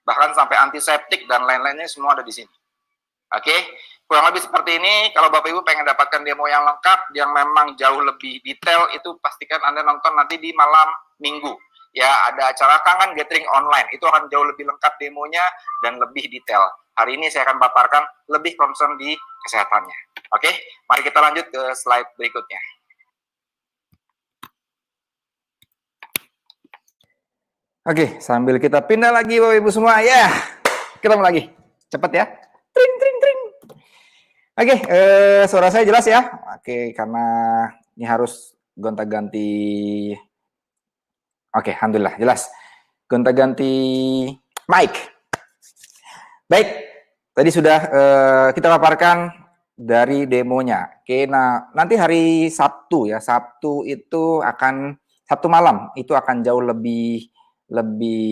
Speaker 2: bahkan sampai antiseptik dan lain-lainnya semua ada di sini. Oke, kurang lebih seperti ini. Kalau Bapak Ibu pengen dapatkan demo yang lengkap, yang memang jauh lebih detail, itu pastikan Anda nonton nanti di malam Minggu. Ya, ada acara Kangen Gathering online, itu akan jauh lebih lengkap demonya dan lebih detail. Hari ini saya akan paparkan lebih concern di kesehatannya. Oke, mari kita lanjut ke slide berikutnya. Oke, sambil kita pindah lagi Bapak Ibu semua, ya, kita mau lagi, cepet ya. Tring. Oke, suara saya jelas ya? Oke, karena ini harus gonta-ganti. Oke, alhamdulillah jelas. Gonta-ganti mic. Baik, tadi sudah kita paparkan dari demonya. Oke, nah nanti hari Sabtu ya, Sabtu itu akan Sabtu malam itu akan jauh lebih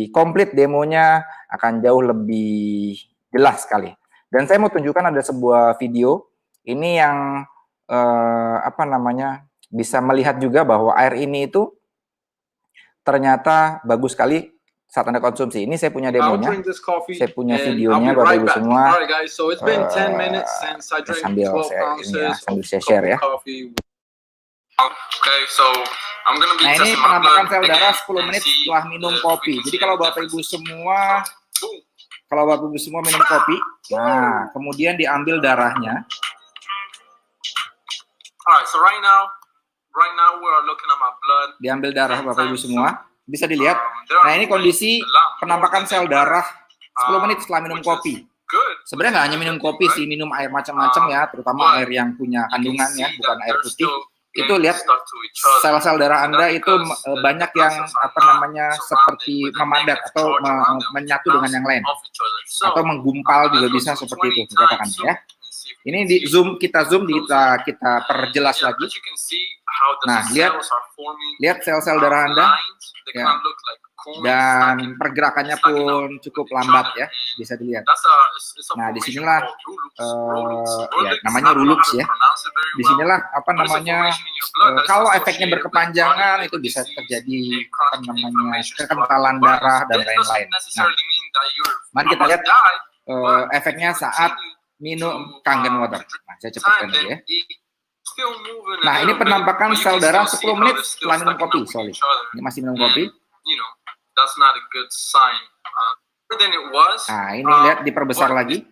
Speaker 2: komplit demonya, akan jauh lebih jelas sekali. Dan saya mau tunjukkan ada sebuah video ini yang apa namanya bisa melihat juga bahwa air ini itu ternyata bagus sekali saat Anda konsumsi. Ini saya punya demonya, saya punya videonya Bapak Ibu semua. Sambil saya share ya. Nah ini penampakan sel darah 10 menit setelah minum kopi. Jadi kalau Bapak Ibu semua minum kopi, nah kemudian diambil darahnya. Diambil darah Bapak Ibu semua, bisa dilihat. Nah ini kondisi penampakan sel darah 10 menit setelah minum kopi. Sebenarnya nggak hanya minum kopi sih, minum air macam-macam ya, terutama air yang punya kandungan ya, bukan air putih. Itu lihat sel-sel darah Anda itu banyak yang apa namanya seperti memadat atau menyatu dengan yang lain, atau menggumpal juga bisa seperti itu dikatakan ya. Ini di zoom, kita perjelas lagi. Nah, lihat sel-sel darah Anda ya. Dan pergerakannya pun cukup lambat ya, bisa dilihat. Nah, disinilah ya namanya Rulux ya. Disinilah apa namanya kalau efeknya berkepanjangan itu bisa terjadi apa namanya kekentalan darah dan lain-lain. Nah, mari kita lihat efeknya saat minum Kangen water. Nah, saya cepatkan dulu ya. Nah, ini penampakan sel darah 10 menit setelah minum kopi. Sorry, ini masih minum kopi. Nah, ini lihat diperbesar lagi.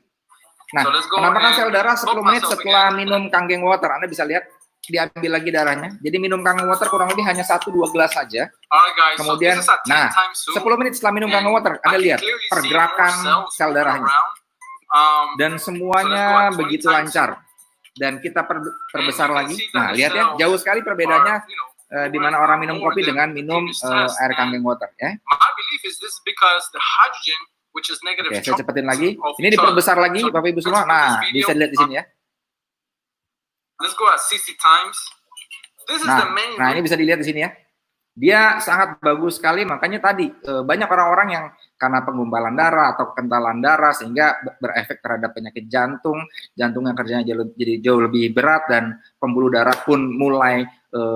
Speaker 2: Nah, penampakan sel darah 10 menit setelah minum Kangen water. Anda bisa lihat diambil lagi darahnya. Jadi minum Kangen water kurang lebih hanya 1-2 gelas saja. Kemudian, nah, 10 menit setelah minum Kangen water, Anda lihat pergerakan sel darahnya. Dan semuanya begitu lancar. Dan kita perbesar lagi. Nah, lihat ya, jauh sekali perbedaannya di mana orang minum kopi dengan minum air Kangen water ya. Oke, saya cepetin lagi. Ini diperbesar lagi Bapak Ibu semua. Nah, bisa lihat di sini ya. Nah, ini bisa dilihat di sini ya. Dia sangat bagus sekali, makanya tadi banyak orang-orang yang karena penggumpalan darah atau kekentalan darah sehingga berefek terhadap penyakit jantung yang kerjanya jadi jauh lebih berat dan pembuluh darah pun mulai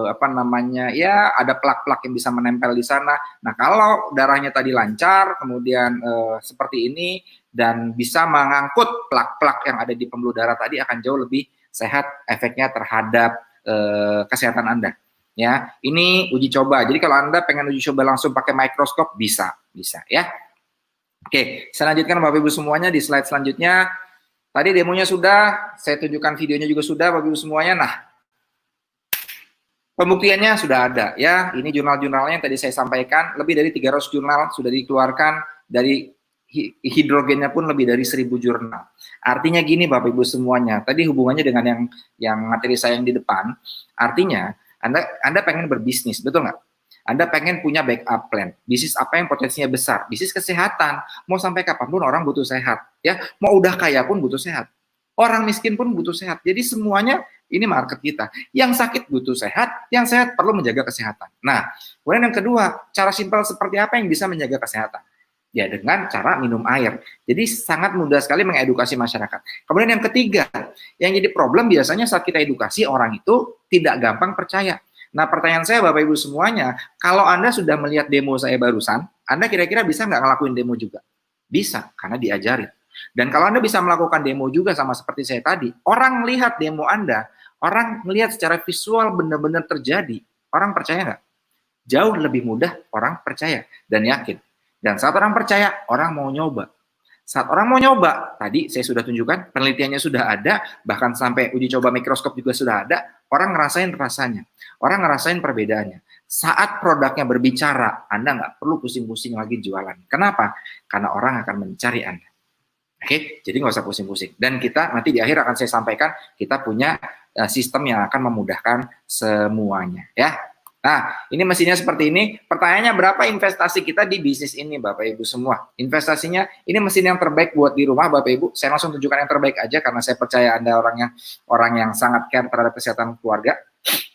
Speaker 2: apa namanya ya ada plak-plak yang bisa menempel di sana. Nah, kalau darahnya tadi lancar, kemudian seperti ini dan bisa mengangkut plak-plak yang ada di pembuluh darah tadi akan jauh lebih sehat efeknya terhadap kesehatan Anda. Ya, ini uji coba. Jadi kalau Anda pengen uji coba langsung pakai mikroskop bisa ya. Oke, saya lanjutkan Bapak Ibu semuanya di slide selanjutnya. Tadi demonya sudah, saya tunjukkan videonya juga sudah Bapak Ibu semuanya. Nah, pembuktiannya sudah ada ya. Ini jurnal-jurnalnya yang tadi saya sampaikan, lebih dari 300 jurnal sudah dikeluarkan, dari hidrogennya pun lebih dari 1000 jurnal. Artinya gini Bapak Ibu semuanya, tadi hubungannya dengan yang materi saya yang di depan, artinya Anda pengen berbisnis, betul nggak? Anda pengen punya backup plan. Bisnis apa yang potensinya besar? Bisnis kesehatan. Mau sampai kapanpun orang butuh sehat. Ya, mau udah kaya pun butuh sehat. Orang miskin pun butuh sehat. Jadi semuanya ini market kita. Yang sakit butuh sehat, yang sehat perlu menjaga kesehatan. Nah, kemudian yang kedua, cara simpel seperti apa yang bisa menjaga kesehatan? Ya dengan cara minum air. Jadi sangat mudah sekali mengedukasi masyarakat. Kemudian yang ketiga, yang jadi problem biasanya saat kita edukasi orang itu tidak gampang percaya. Nah pertanyaan saya Bapak Ibu semuanya, kalau Anda sudah melihat demo saya barusan, Anda kira-kira bisa nggak ngelakuin demo juga? Bisa, karena diajarin. Dan kalau Anda bisa melakukan demo juga sama seperti saya tadi, orang melihat demo Anda, orang melihat secara visual benar-benar terjadi, orang percaya nggak? Jauh lebih mudah orang percaya dan yakin. Dan saat orang percaya, orang mau nyoba. Saat orang mau nyoba, tadi saya sudah tunjukkan, penelitiannya sudah ada, bahkan sampai uji coba mikroskop juga sudah ada, orang ngerasain rasanya, orang ngerasain perbedaannya. Saat produknya berbicara, Anda nggak perlu pusing-pusing lagi jualan. Kenapa? Karena orang akan mencari Anda. Oke, jadi nggak usah pusing-pusing. Dan kita nanti di akhir akan saya sampaikan, kita punya sistem yang akan memudahkan semuanya. Ya. Nah, ini mesinnya seperti ini. Pertanyaannya, berapa investasi kita di bisnis ini, Bapak Ibu semua? Investasinya, ini mesin yang terbaik buat di rumah, Bapak Ibu. Saya langsung tunjukkan yang terbaik aja, karena saya percaya Anda orang yang sangat care terhadap kesehatan keluarga.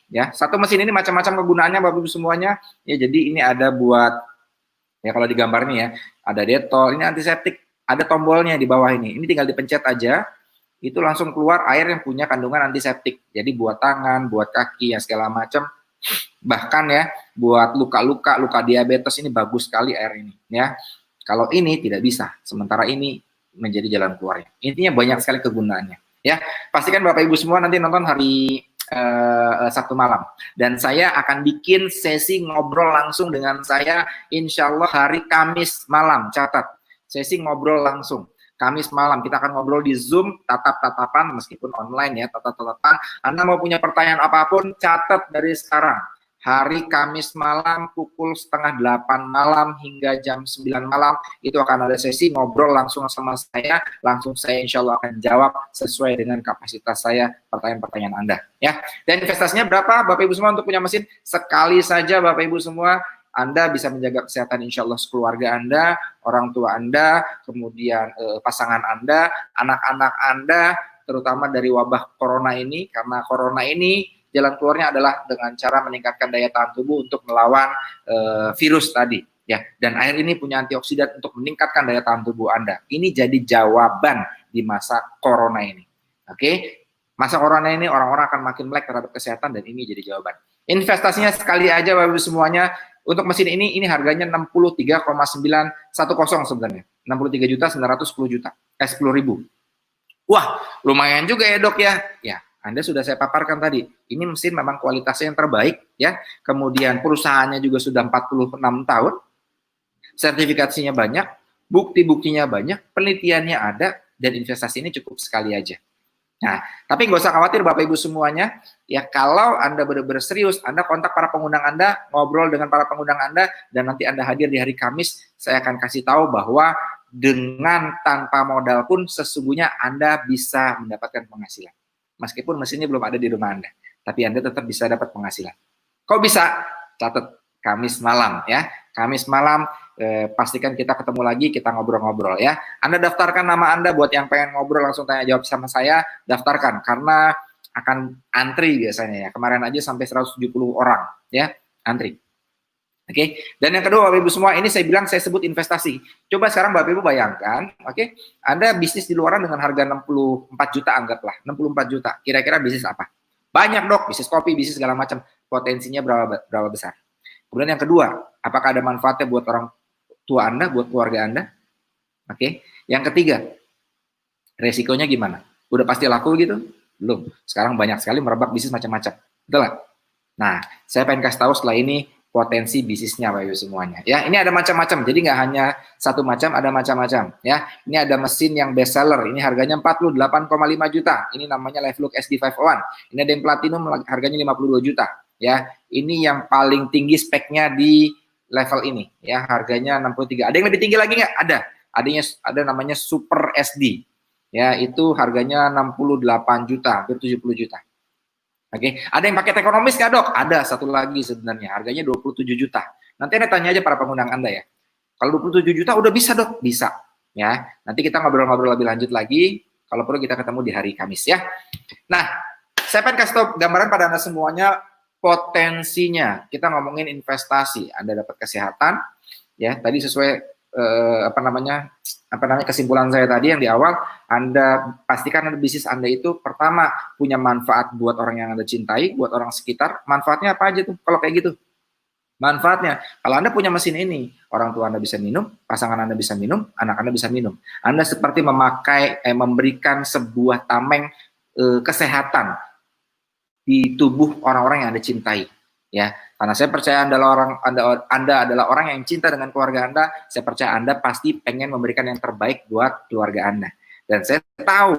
Speaker 2: Ya, satu mesin ini macam-macam kegunaannya, Bapak Ibu semuanya. Ya, jadi ini ada buat, ya kalau digambar nih ya, ada detol, ini antiseptik, ada tombolnya di bawah ini. Ini tinggal dipencet aja, itu langsung keluar air yang punya kandungan antiseptik. Jadi buat tangan, buat kaki, ya segala macam. Bahkan ya buat luka-luka, luka diabetes ini bagus sekali air ini ya. Kalau ini tidak bisa, sementara ini menjadi jalan keluarnya. Intinya banyak sekali kegunaannya ya. Pastikan Bapak Ibu semua nanti nonton hari Sabtu malam, dan saya akan bikin sesi ngobrol langsung dengan saya insya Allah hari Kamis malam. Catat, sesi ngobrol langsung Kamis malam, kita akan ngobrol di Zoom, tatap-tatapan, meskipun online ya, tatap-tatapan. Anda mau punya pertanyaan apapun, catat dari sekarang. Hari Kamis malam, pukul 7:30 malam hingga jam 9 malam, itu akan ada sesi ngobrol langsung sama saya, langsung saya insya Allah akan jawab sesuai dengan kapasitas saya, pertanyaan-pertanyaan Anda. Ya. Dan investasinya berapa, Bapak Ibu semua, untuk punya mesin? Sekali saja, Bapak Ibu semua, Anda bisa menjaga kesehatan insya Allah keluarga Anda, orang tua Anda, kemudian pasangan Anda, anak-anak Anda, terutama dari wabah corona ini, karena corona ini jalan keluarnya adalah dengan cara meningkatkan daya tahan tubuh untuk melawan virus tadi. Ya, dan air ini punya antioksidan untuk meningkatkan daya tahan tubuh Anda. Ini jadi jawaban di masa corona ini. Oke, masa corona ini orang-orang akan makin melek terhadap kesehatan, dan ini jadi jawaban. Investasinya sekali aja Bapak Ibu semuanya. Untuk mesin ini harganya 63,910 sebenarnya. 63.910.000. 10.000. Wah, lumayan juga ya, Dok ya. Ya, Anda sudah saya paparkan tadi. Ini mesin memang kualitasnya yang terbaik ya. Kemudian perusahaannya juga sudah 46 tahun. Sertifikasinya banyak, bukti-buktinya banyak, penelitiannya ada, dan investasi ini cukup sekali aja. Nah, tapi nggak usah khawatir Bapak Ibu semuanya, ya kalau Anda benar-benar serius, Anda kontak para pengundang Anda, ngobrol dengan para pengundang Anda, dan nanti Anda hadir di hari Kamis, saya akan kasih tahu bahwa dengan tanpa modal pun sesungguhnya Anda bisa mendapatkan penghasilan. Meskipun mesinnya belum ada di rumah Anda, tapi Anda tetap bisa dapat penghasilan. Kok bisa? Catat, Kamis malam ya. Kamis malam, pastikan kita ketemu lagi, kita ngobrol-ngobrol ya. Anda daftarkan nama Anda, buat yang pengen ngobrol langsung tanya jawab sama saya, daftarkan, karena akan antri biasanya ya. Kemarin aja sampai 170 orang ya, antri. Oke, dan yang kedua Bapak Ibu semua, ini saya bilang, saya sebut investasi. Coba sekarang Bapak Ibu bayangkan, oke, Anda bisnis di luaran dengan harga 64 juta, anggaplah 64 juta. Kira-kira bisnis apa? Banyak, Dok, bisnis kopi, bisnis segala macam. Potensinya berapa besar? Kemudian yang kedua, apakah ada manfaatnya buat orang tua Anda, buat keluarga Anda? Oke. Yang ketiga, resikonya gimana? Udah pasti laku gitu? Belum. Sekarang banyak sekali merebak bisnis macam-macam. Betul nggak? Nah, saya pengen kasih tahu setelah ini potensi bisnisnya Bapak Ibu semuanya. Ya, ini ada macam-macam. Jadi nggak hanya satu macam, ada macam-macam. Ya, ini ada mesin yang best seller. Ini harganya 48,5 juta. Ini namanya Livelook SD501. Ini ada yang platinum, harganya 52 juta. Ya, ini yang paling tinggi speknya di level ini. Ya, harganya 63. Ada yang lebih tinggi lagi nggak? Ada. Ada namanya Super SD. Ya, itu harganya 68 juta, hampir 70 juta. Oke, ada yang paket ekonomis nggak, Dok? Ada, satu lagi sebenarnya, harganya 27 juta. Nanti Anda tanya aja para pengundang Anda ya. Kalau 27 juta udah bisa, Dok? Bisa. Ya, nanti kita ngobrol-ngobrol lebih lanjut lagi. Kalau perlu kita ketemu di hari Kamis ya. Nah, saya pengen kasih tahu gambaran pada Anda semuanya potensinya. Kita ngomongin investasi, Anda dapat kesehatan, ya. Tadi sesuai kesimpulan saya tadi yang di awal, Anda pastikan bisnis Anda itu pertama punya manfaat buat orang yang Anda cintai, buat orang sekitar. Manfaatnya apa aja tuh kalau kayak gitu? Manfaatnya, kalau Anda punya mesin ini, orang tua Anda bisa minum, pasangan Anda bisa minum, anak Anda bisa minum. Anda seperti memberikan sebuah tameng kesehatan di tubuh orang-orang yang Anda cintai. Ya, karena saya percaya Anda adalah orang yang cinta dengan keluarga Anda. Saya percaya Anda pasti pengen memberikan yang terbaik buat keluarga Anda. Dan saya tahu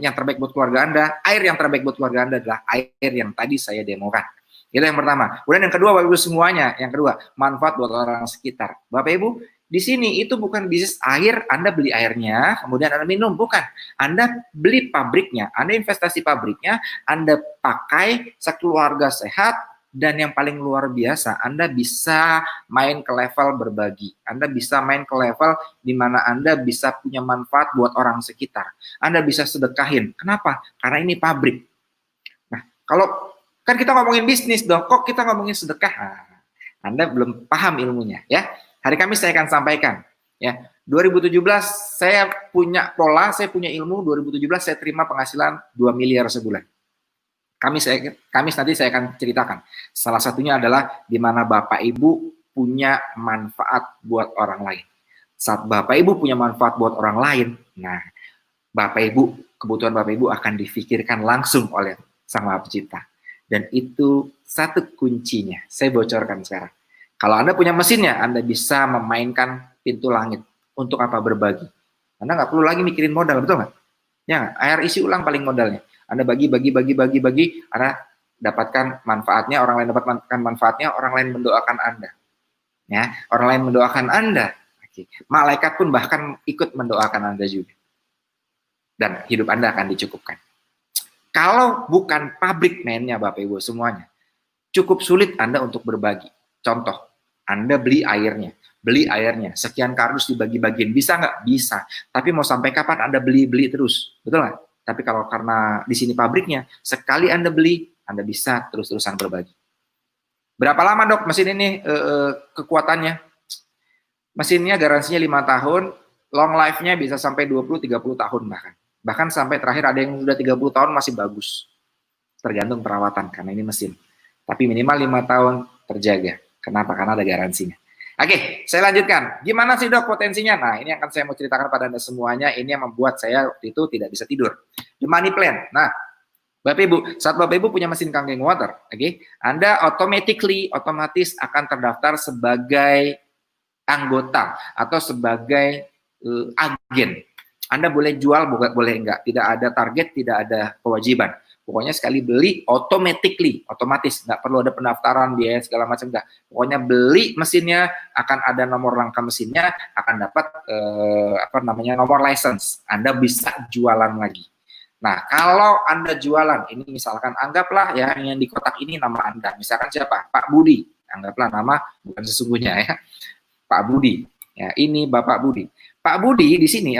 Speaker 2: yang terbaik buat keluarga Anda, air yang terbaik buat keluarga Anda adalah air yang tadi saya demokan. Itu yang pertama. Kemudian yang kedua, Bapak Ibu semuanya, yang kedua, manfaat buat orang sekitar. Bapak Ibu, Di sini itu bukan bisnis air, Anda beli airnya, kemudian Anda minum, bukan. Anda beli pabriknya, Anda investasi pabriknya, Anda pakai sekeluarga sehat, dan yang paling luar biasa, Anda bisa main ke level berbagi. Anda bisa main ke level di mana Anda bisa punya manfaat buat orang sekitar. Anda bisa sedekahin. Kenapa? Karena ini pabrik. Nah, kalau kan kita ngomongin bisnis dong, kok kita ngomongin sedekah? Nah, Anda belum paham ilmunya, ya. Hari Kamis saya akan sampaikan, ya. 2017 saya punya pola, saya punya ilmu. 2017 saya terima penghasilan 2 miliar sebulan. Kamis nanti saya akan ceritakan. Salah satunya adalah di mana Bapak Ibu punya manfaat buat orang lain. Saat Bapak Ibu punya manfaat buat orang lain, nah Bapak Ibu, kebutuhan Bapak Ibu akan difikirkan langsung oleh Sang Maha Pencipta. Dan itu satu kuncinya. Saya bocorkan sekarang. Kalau Anda punya mesinnya, Anda bisa memainkan pintu langit. Untuk apa berbagi? Anda nggak perlu lagi mikirin modal, betul nggak? Ya, air isi ulang paling modalnya. Anda bagi, Anda dapatkan manfaatnya, orang lain dapatkan manfaatnya, orang lain mendoakan Anda. Ya, orang lain mendoakan Anda. Oke. Malaikat pun bahkan ikut mendoakan Anda juga. Dan hidup Anda akan dicukupkan. Kalau bukan pabrik mainnya Bapak Ibu semuanya, cukup sulit Anda untuk berbagi. Contoh, Anda beli airnya, sekian kardus dibagi-bagiin, bisa nggak? Bisa. Tapi mau sampai kapan Anda beli terus? Betul nggak? Tapi kalau karena di sini pabriknya, sekali Anda beli, Anda bisa terus-terusan berbagi. Berapa lama dok mesin ini kekuatannya? Mesinnya garansinya 5 tahun, long life-nya bisa sampai 20-30 tahun bahkan. Bahkan sampai terakhir ada yang sudah 30 tahun masih bagus. Tergantung perawatan, karena ini mesin. Tapi minimal 5 tahun terjaga. Kenapa? Karena ada garansinya. Oke, saya lanjutkan. Gimana sih dok potensinya? Nah, ini akan saya mau ceritakan pada Anda semuanya. Ini yang membuat saya waktu itu tidak bisa tidur. The money plan. Nah, Bapak Ibu, saat Bapak Ibu punya mesin Kangen Water, Anda otomatis akan terdaftar sebagai anggota atau sebagai agen. Anda boleh jual, boleh enggak. Tidak ada target, tidak ada kewajiban. Pokoknya sekali beli, otomatis. Nggak perlu ada pendaftaran, biaya segala macam, enggak. Pokoknya beli mesinnya, akan ada nomor langkah mesinnya, akan dapat nomor license. Anda bisa jualan lagi. Nah, kalau Anda jualan, ini misalkan anggaplah ya, yang di kotak ini nama Anda. Misalkan siapa? Pak Budi. Anggaplah nama bukan sesungguhnya ya. Pak Budi. Ya, ini Bapak Budi. Pak Budi di sini,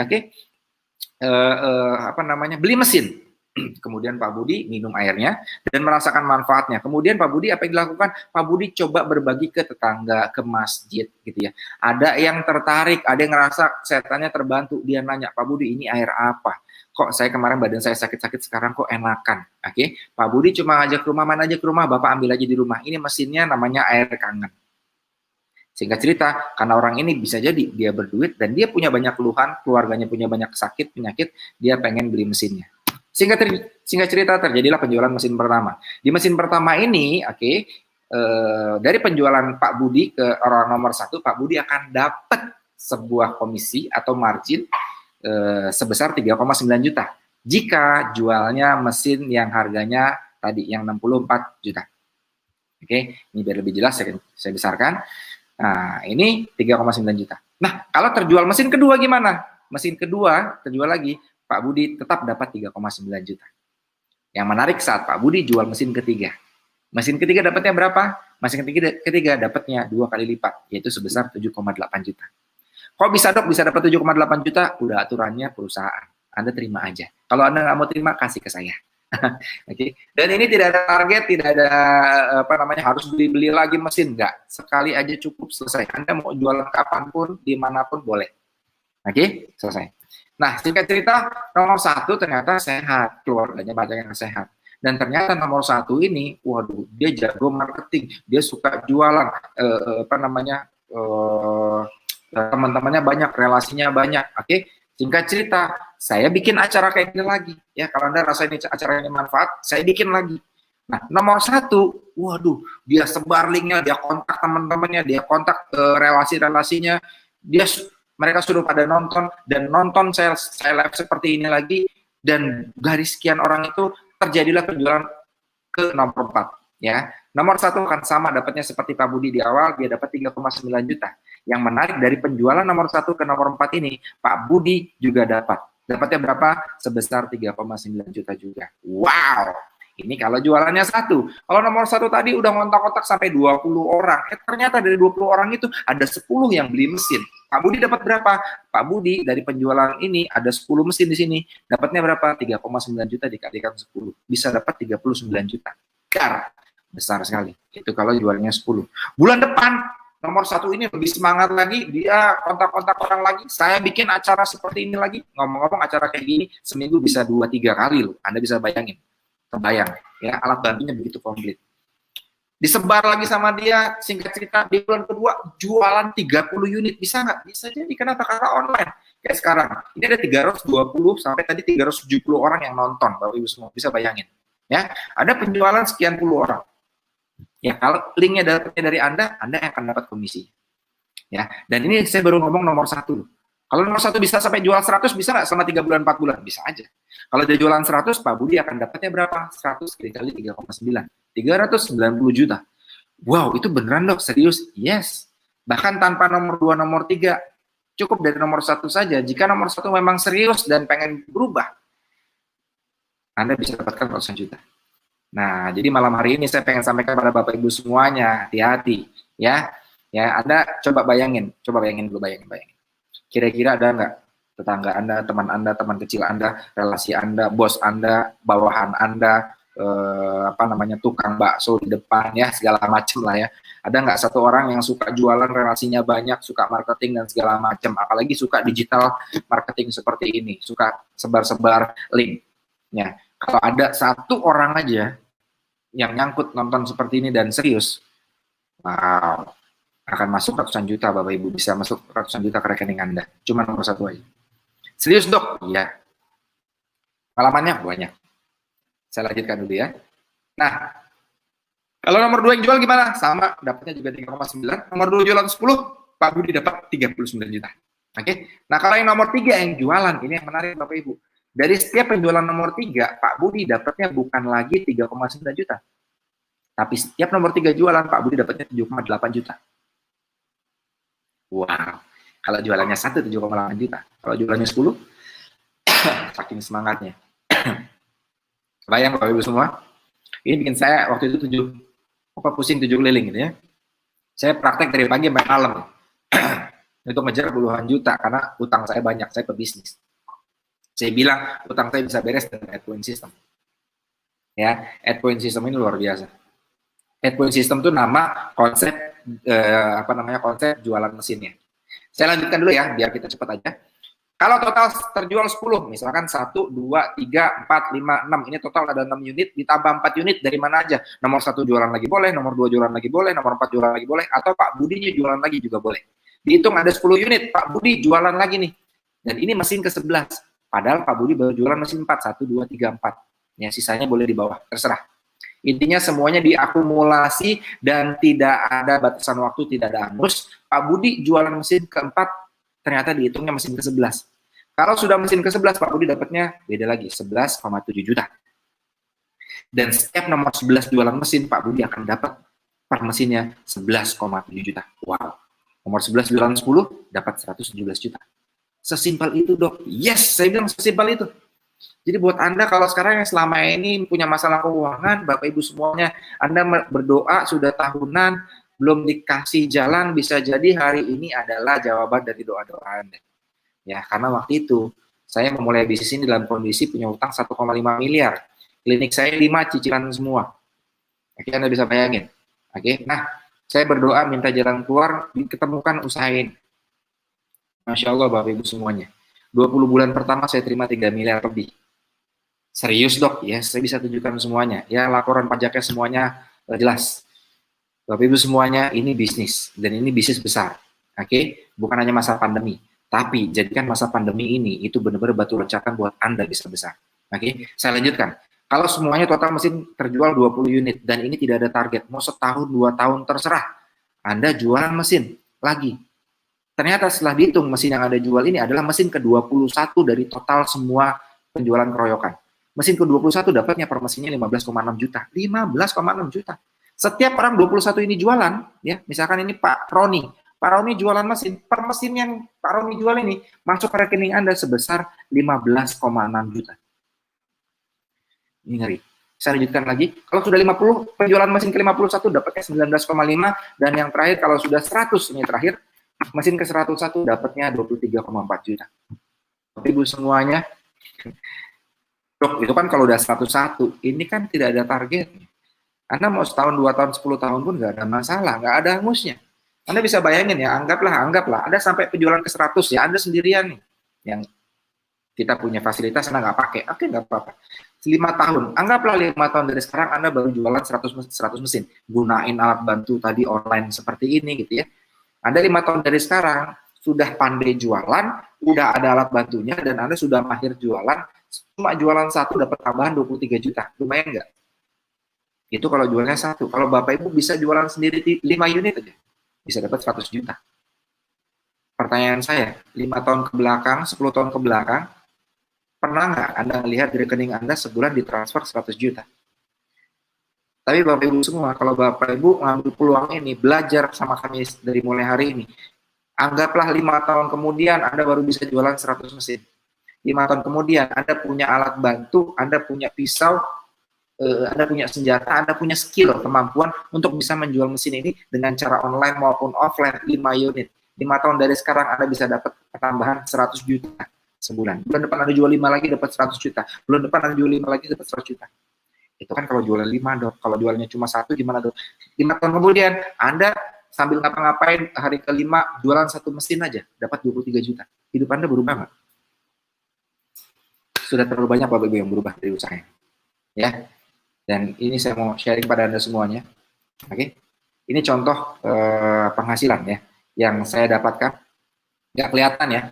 Speaker 2: beli mesin. Kemudian Pak Budi minum airnya dan merasakan manfaatnya. Kemudian Pak Budi apa yang dilakukan? Pak Budi coba berbagi ke tetangga, ke masjid gitu ya. Ada yang tertarik, ada yang ngerasa setannya terbantu. Dia nanya, Pak Budi ini air apa? Kok saya kemarin badan saya sakit-sakit, sekarang kok enakan? Pak Budi cuma ngajak ke rumah, mana aja ke rumah, Bapak ambil aja di rumah. Ini mesinnya namanya air kangen. Singkat cerita, karena orang ini bisa jadi dia berduit dan dia punya banyak keluhan, keluarganya punya banyak penyakit, dia pengen beli mesinnya. Singkat cerita, terjadilah penjualan mesin pertama. Di mesin pertama ini, dari penjualan Pak Budi ke orang nomor 1, Pak Budi akan dapat sebuah komisi atau margin sebesar 3,9 juta. Jika jualnya mesin yang harganya tadi, yang 64 juta. Ini biar lebih jelas saya besarkan. Nah, ini 3,9 juta. Nah, kalau terjual mesin kedua gimana? Mesin kedua terjual lagi, Pak Budi tetap dapat 3,9 juta. Yang menarik saat Pak Budi jual mesin ketiga. Mesin ketiga dapatnya berapa? Mesin ketiga dapatnya 2 kali lipat, yaitu sebesar 7,8 juta. Kok bisa dok bisa dapat 7,8 juta? Udah aturannya perusahaan. Anda terima aja. Kalau Anda nggak mau terima, kasih ke saya. Dan ini tidak ada target, tidak ada harus beli lagi mesin, enggak. Sekali aja cukup, selesai. Anda mau jualan kapanpun, dimanapun boleh. Selesai. Nah, singkat cerita, nomor 1 ternyata sehat, keluarganya banyak yang sehat. Dan ternyata nomor 1 ini, waduh, dia jago marketing, dia suka jualan, teman-temannya banyak, relasinya banyak. Singkat cerita, saya bikin acara kayak gini lagi. Ya, kalau Anda rasa ini acara ini manfaat, saya bikin lagi. Nah, nomor 1, waduh, dia sebar linknya, dia kontak teman-temannya, dia kontak relasi-relasinya, mereka suruh pada nonton, dan nonton saya live seperti ini lagi, dan dari sekian orang itu terjadilah penjualan ke nomor 4. Ya, nomor 1 akan sama dapatnya seperti Pak Budi di awal, dia dapat 3,9 juta. Yang menarik dari penjualan nomor 1 ke nomor 4 ini, Pak Budi juga dapat. Dapatnya berapa? Sebesar 3,9 juta juga. Wow! Ini kalau jualannya 1. Kalau nomor 1 tadi udah ngontak-kontak sampai 20 orang. Ternyata dari 20 orang itu ada 10 yang beli mesin. Pak Budi dapat berapa? Pak Budi dari penjualan ini ada 10 mesin di sini. Dapatnya berapa? 3,9 juta dikalikan 10. Bisa dapat 39 juta. Besar sekali. Itu kalau jualnya 10. Bulan depan nomor 1 ini lebih semangat lagi, dia kontak-kontak orang lagi, saya bikin acara seperti ini lagi, ngomong-ngomong acara kayak gini, seminggu bisa 2-3 kali loh, Anda bisa bayangin, terbayang, ya alat bantunya begitu komplit. Disebar lagi sama dia, singkat cerita, di bulan kedua, jualan 30 unit, bisa nggak? Bisa jadi, kenapa? Karena online. Kayak sekarang, ini ada 320 sampai tadi 370 orang yang nonton, Bapak Ibu semua, bisa bayangin. Ya, ada penjualan sekian puluh orang. Ya, kalau linknya dapatnya dari Anda yang akan dapat komisi. Ya, dan ini saya baru ngomong nomor 1. Kalau nomor 1 bisa sampai jual 100, bisa nggak selama 3 bulan, 4 bulan? Bisa aja. Kalau dia jualan 100, Pak Budi akan dapatnya berapa? 100 kali 3,9. 390 juta. Wow, itu beneran dok, serius? Yes. Bahkan tanpa nomor 2, nomor 3. Cukup dari nomor 1 saja. Jika nomor 1 memang serius dan pengen berubah, Anda bisa dapatkan ratusan juta. Nah, jadi malam hari ini saya pengen sampaikan pada Bapak Ibu semuanya, hati-hati, ya. Ya, Anda coba bayangin dulu, bayangin. Kira-kira ada nggak tetangga Anda, teman kecil Anda, relasi Anda, bos Anda, bawahan Anda, tukang bakso di depan, ya, segala macam lah ya. Ada nggak satu orang yang suka jualan, relasinya banyak, suka marketing dan segala macam, apalagi suka digital marketing seperti ini, suka sebar-sebar link. Ya, kalau ada satu orang aja yang nyangkut nonton seperti ini dan serius, wow, akan masuk ratusan juta, Bapak Ibu, bisa masuk ratusan juta ke rekening Anda. Cuma nomor 1 aja. Serius dok? Iya. Pengalamannya banyak. Saya lanjutkan dulu ya. Nah, kalau nomor 2 yang jual gimana? Sama, dapatnya juga 3,9. Nomor 2 jualan 10, Pak Budi dapat 39 juta. Oke. Nah, kalau yang nomor 3 yang jualan, ini yang menarik Bapak Ibu. Dari setiap penjualan nomor 3, Pak Budi dapatnya bukan lagi 3,9 juta. Tapi setiap nomor 3 jualan, Pak Budi dapatnya 7,8 juta. Wow. Kalau jualannya 1, 7,8 juta. Kalau jualannya 10, saking semangatnya. Bayang Bapak Ibu semua. Ini bikin saya waktu itu pusing 7 keliling gitu ya. Saya praktek dari pagi sampai malam. Untuk ngejar puluhan juta karena utang saya banyak, saya pebisnis. Saya bilang utang saya bisa beres dengan ad point system. Ya, ad point system ini luar biasa. Ad point system itu nama konsep konsep jualan mesinnya. Saya lanjutkan dulu ya biar kita cepat aja. Kalau total terjual 10, misalkan 1, 2, 3, 4, 5, 6, ini total ada 6 unit, ditambah 4 unit dari mana aja? Nomor 1 jualan lagi boleh, nomor 2 jualan lagi boleh, nomor 4 jualan lagi boleh, atau Pak Budinya jualan lagi juga boleh. Dihitung ada 10 unit, Pak Budi jualan lagi nih. Dan ini mesin ke-11. Padahal Pak Budi baru jualan mesin 4, 1, 2, 3, 4. Ya, sisanya boleh di bawah, terserah. Intinya semuanya diakumulasi dan tidak ada batasan waktu, tidak ada angus. Pak Budi jualan mesin ke-4, ternyata dihitungnya mesin ke-11. Kalau sudah mesin ke-11, Pak Budi dapatnya beda lagi, 11,7 juta. Dan setiap nomor 11 jualan mesin, Pak Budi akan dapat per mesinnya 11,7 juta. Wow. Nomor 11 jualan 10, dapat 117 juta. Sesimpel itu, dok. Yes, saya bilang sesimpel itu. Jadi buat Anda kalau sekarang yang selama ini punya masalah keuangan, Bapak Ibu semuanya, Anda berdoa sudah tahunan, belum dikasih jalan, bisa jadi hari ini adalah jawaban dari doa-doa Anda. Ya, karena waktu itu saya memulai bisnis ini dalam kondisi punya utang 1,5 miliar. Klinik saya 5 cicilan semua. Oke, Anda bisa bayangin. Oke, nah saya berdoa minta jalan keluar, diketemukan, usahain. Masya Allah Bapak Ibu semuanya. 20 bulan pertama saya terima 3 miliar lebih. Serius dok? Ya, saya bisa tunjukkan semuanya. Ya, laporan pajaknya semuanya jelas. Bapak Ibu semuanya, ini bisnis. Dan ini bisnis besar. Oke, bukan hanya masa pandemi. Tapi jadikan masa pandemi ini itu benar-benar batu loncatan buat Anda bisa besar. Oke, saya lanjutkan. Kalau semuanya total mesin terjual 20 unit dan ini tidak ada target, mau setahun, 2 tahun terserah. Anda jualan mesin lagi. Ternyata setelah dihitung mesin yang Anda jual ini adalah mesin ke-21 dari total semua penjualan keroyokan. Mesin ke-21 dapatnya per mesinnya 15,6 juta. 15,6 juta. Setiap orang 21 ini jualan, ya, misalkan ini Pak Roni. Pak Roni jualan mesin, per mesin yang Pak Roni jual ini masuk ke rekening Anda sebesar 15,6 juta. Ini ngeri. Saya lanjutkan lagi, kalau sudah 50, penjualan mesin ke 51 dapatnya 19,5, dan yang terakhir kalau sudah 100, ini terakhir, mesin ke 101 dapatnya 23,4 juta. Ibu semuanya, dok, itu kan kalau udah 101, ini kan tidak ada targetnya. Anda mau setahun, 2 tahun, 10 tahun pun nggak ada masalah, nggak ada hangusnya. Anda bisa bayangin ya, anggaplah, Anda sampai penjualan ke 100 ya, Anda sendirian nih, yang kita punya fasilitas, Anda nggak pakai, oke nggak apa-apa. 5 tahun, anggaplah 5 tahun dari sekarang Anda baru jualan 100 mesin, gunain alat bantu tadi online seperti ini gitu ya. Anda 5 tahun dari sekarang, sudah pandai jualan, udah ada alat bantunya, dan Anda sudah mahir jualan, cuma jualan satu dapat tambahan 23 juta, lumayan nggak? Itu kalau jualnya satu. Kalau Bapak Ibu bisa jualan sendiri 5 unit aja, bisa dapat 100 juta. Pertanyaan saya, 5 tahun ke belakang, 10 tahun ke belakang, pernah nggak Anda lihat di rekening Anda sebulan ditransfer 100 juta? Tapi Bapak Ibu semua, kalau Bapak Ibu ngambil peluang ini, belajar sama kami dari mulai hari ini, anggaplah 5 tahun kemudian Anda baru bisa jualan 100 mesin. 5 tahun kemudian Anda punya alat bantu, Anda punya pisau, Anda punya senjata, Anda punya skill, kemampuan untuk bisa menjual mesin ini dengan cara online maupun offline 5 unit. 5 tahun dari sekarang Anda bisa dapat tambahan 100 juta sebulan. Bulan depan Anda jual 5 lagi dapat 100 juta. Bulan depan Anda jual 5 lagi dapat 100 juta. Itu kan kalau jualan 5, dok. Kalau jualnya cuma 1 gimana, dok? 5 tahun kemudian Anda sambil ngapa-ngapain hari ke-5 jualan 1 mesin aja dapat 23 juta. Hidup Anda berubah nggak? Sudah terlalu banyak Bapak Ibu yang berubah dari usahanya. Ya. Dan ini saya mau sharing pada Anda semuanya. Oke. Ini contoh penghasilan ya yang saya dapatkan. Nggak kelihatan ya.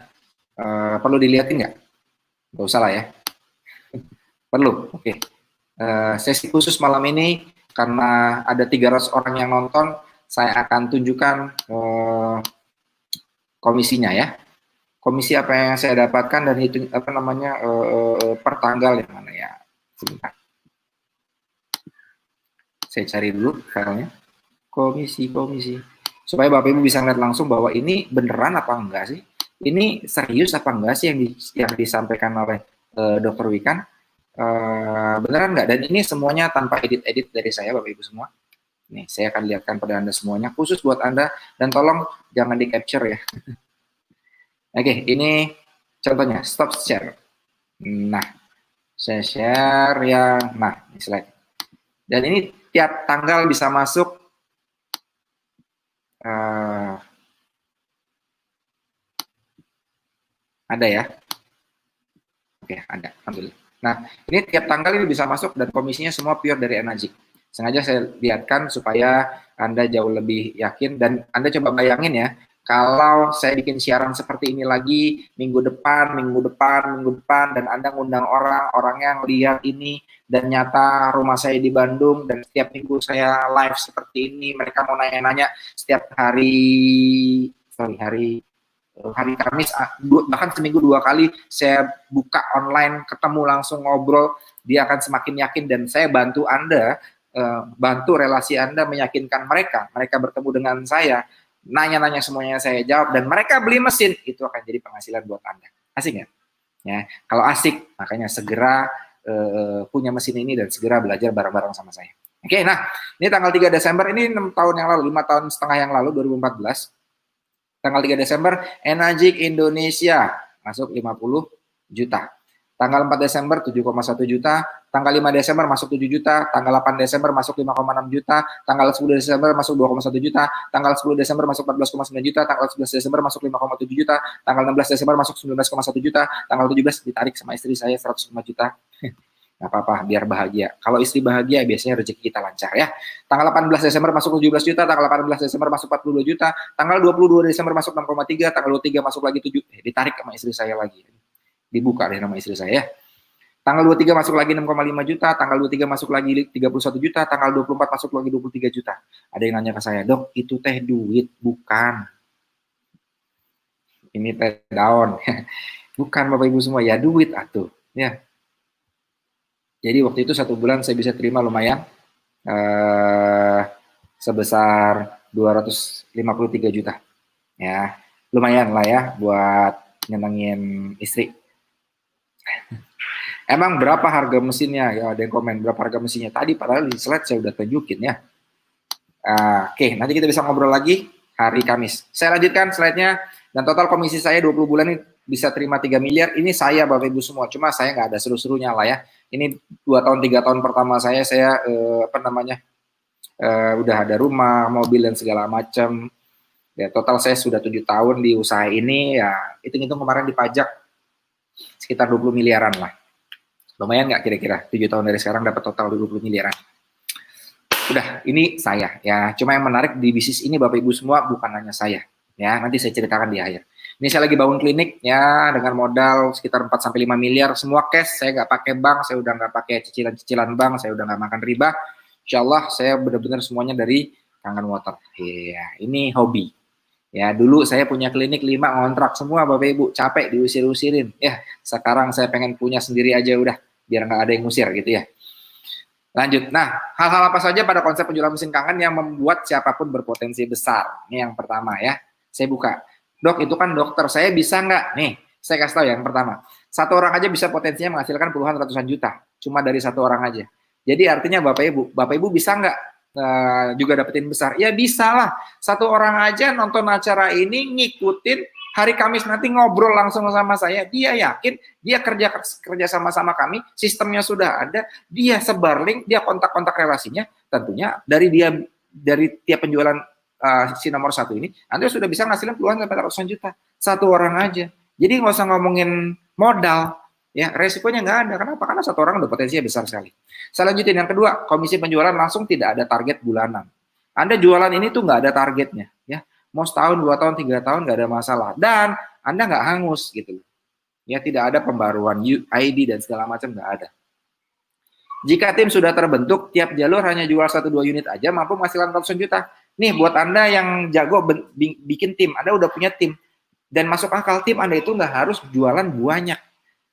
Speaker 2: Perlu dilihatin nggak? Nggak usah lah ya. Perlu. Oke. Sesi khusus malam ini karena ada 300 orang yang nonton, saya akan tunjukkan komisinya ya. Komisi apa yang saya dapatkan dan itu apa namanya per tanggal yang mana ya. Sebentar. Saya cari dulu filenya. Komisi. Supaya Bapak Ibu bisa lihat langsung bahwa ini beneran apa enggak sih? Ini serius apa enggak sih yang disampaikan oleh Dr. Wikan? Beneran enggak? Dan ini semuanya tanpa edit-edit dari saya Bapak Ibu semua. Nih, saya akan lihatkan pada Anda semuanya, khusus buat Anda, dan tolong jangan di-capture ya. Oke, ini contohnya, stop share. Nah, saya share yang, nah, ini slide. Dan ini tiap tanggal bisa masuk ada ya. Oke, ada. Alhamdulillah. Nah, ini tiap tanggal ini bisa masuk dan komisinya semua pure dari Enagic. Sengaja saya lihatkan supaya Anda jauh lebih yakin dan Anda coba bayangin ya, kalau saya bikin siaran seperti ini lagi minggu depan, dan Anda ngundang orangnya ngelihat ini, dan nyata rumah saya di Bandung, dan setiap minggu saya live seperti ini, mereka mau nanya-nanya setiap hari Kamis, bahkan seminggu 2 kali saya buka online, ketemu langsung ngobrol, dia akan semakin yakin, dan saya bantu Anda, bantu relasi Anda meyakinkan mereka bertemu dengan saya, nanya-nanya semuanya saya jawab, dan mereka beli mesin, itu akan jadi penghasilan buat Anda. Asik nggak? Ya, kalau asik, makanya segera punya mesin ini dan segera belajar bareng-bareng sama saya. Oke, nah, ini tanggal 3 Desember, ini 6 tahun yang lalu, 5 tahun setengah yang lalu, 2014, tanggal 3 Desember, Enagic Indonesia masuk 50 juta. Tanggal 4 Desember 7,1 juta, tanggal 5 Desember masuk 7 juta, tanggal 8 Desember masuk 5,6 juta, tanggal 10 Desember masuk 2,1 juta, tanggal 10 Desember masuk 14,9 juta, tanggal 11 Desember masuk 5,7 juta, tanggal 16 Desember masuk 19,1 juta, tanggal 17 ditarik sama istri saya 105 juta. Nggak apa-apa, biar bahagia. Kalau istri bahagia, biasanya rezeki kita lancar ya. Tanggal 18 Desember masuk 17 juta, tanggal 18 Desember masuk 42 juta, tanggal 22 Desember masuk 6,3, tanggal 23 masuk lagi 7, ditarik sama istri saya lagi. Dibuka deh nama istri saya ya. Tanggal 23 masuk lagi 6,5 juta, tanggal 23 masuk lagi 31 juta, tanggal 24 masuk lagi 23 juta. Ada yang nanya ke saya, dok, itu teh duit, bukan. Ini teh daun. Bukan Bapak Ibu semua, ya duit atuh. Ya. Jadi waktu itu 1 bulan saya bisa terima lumayan sebesar 253 juta. Ya, lumayan lah ya buat nyenengin istri. Emang berapa harga mesinnya? Ya, ada yang komen berapa harga mesinnya. Tadi padahal di slide saya udah tunjukin ya. Oke, nanti kita bisa ngobrol lagi hari Kamis. Saya lanjutkan slide-nya. Dan total komisi saya 20 bulan ini bisa terima 3 miliar. Ini saya Bapak Ibu semua. Cuma saya nggak ada seru-serunya lah ya. Ini 2 tahun 3 tahun pertama saya udah ada rumah, mobil dan segala macam. Ya, total saya sudah 7 tahun di usaha ini. Ya, hitung-hitung kemarin dipajak sekitar 20 miliaran lah. Lumayan nggak kira-kira 7 tahun dari sekarang dapat total 20 miliaran. Udah, ini saya ya. Cuma yang menarik di bisnis ini Bapak Ibu semua bukan hanya saya. Ya, nanti saya ceritakan di akhir. Ini saya lagi bangun klinik ya dengan modal sekitar 4 sampai 5 miliar semua cash. Saya nggak pakai bank, saya udah nggak pakai cicilan-cicilan bank, saya udah nggak makan riba. Insya Allah saya benar-benar semuanya dari Kangen Water. Ya, ini hobi. Ya, dulu saya punya klinik 5 ngontrak semua Bapak Ibu, capek diusir-usirin. Ya, sekarang saya pengen punya sendiri aja udah, biar nggak ada yang ngusir gitu ya. Lanjut. Nah, hal-hal apa saja pada konsep penjualan mesin kangen yang membuat siapapun berpotensi besar? Ini yang pertama ya. Saya buka. Dok, itu kan dokter. Saya bisa nggak? Nih, saya kasih tahu yang pertama. Satu orang aja bisa potensinya menghasilkan puluhan ratusan juta. Cuma dari satu orang aja. Jadi artinya Bapak Ibu bisa nggak juga dapetin besar? Ya bisa lah. Satu orang aja nonton acara ini, ngikutin, hari Kamis nanti ngobrol langsung sama saya, dia yakin, dia kerja sama kami, sistemnya sudah ada, dia sebar link, dia kontak-kontak relasinya, tentunya dari tiap penjualan si nomor 1 ini, Anda sudah bisa ngasilin puluhan sampai ratusan juta, satu orang aja. Jadi nggak usah ngomongin modal, ya resikonya nggak ada. Kenapa? Karena satu orang udah potensinya besar sekali. Saya lanjutin yang kedua, komisi penjualan langsung tidak ada target bulanan. Anda jualan ini tuh nggak ada targetnya, ya. Mau setahun, 2 tahun, 3 tahun nggak ada masalah. Dan Anda nggak hangus gitu. Ya, tidak ada pembaruan ID dan segala macam, nggak ada. Jika tim sudah terbentuk, tiap jalur hanya jual 1-2 unit aja, mampu menghasilkan ratusan juta. Nih, buat Anda yang jago bikin tim, Anda udah punya tim. Dan masuk akal tim Anda itu nggak harus jualan banyak.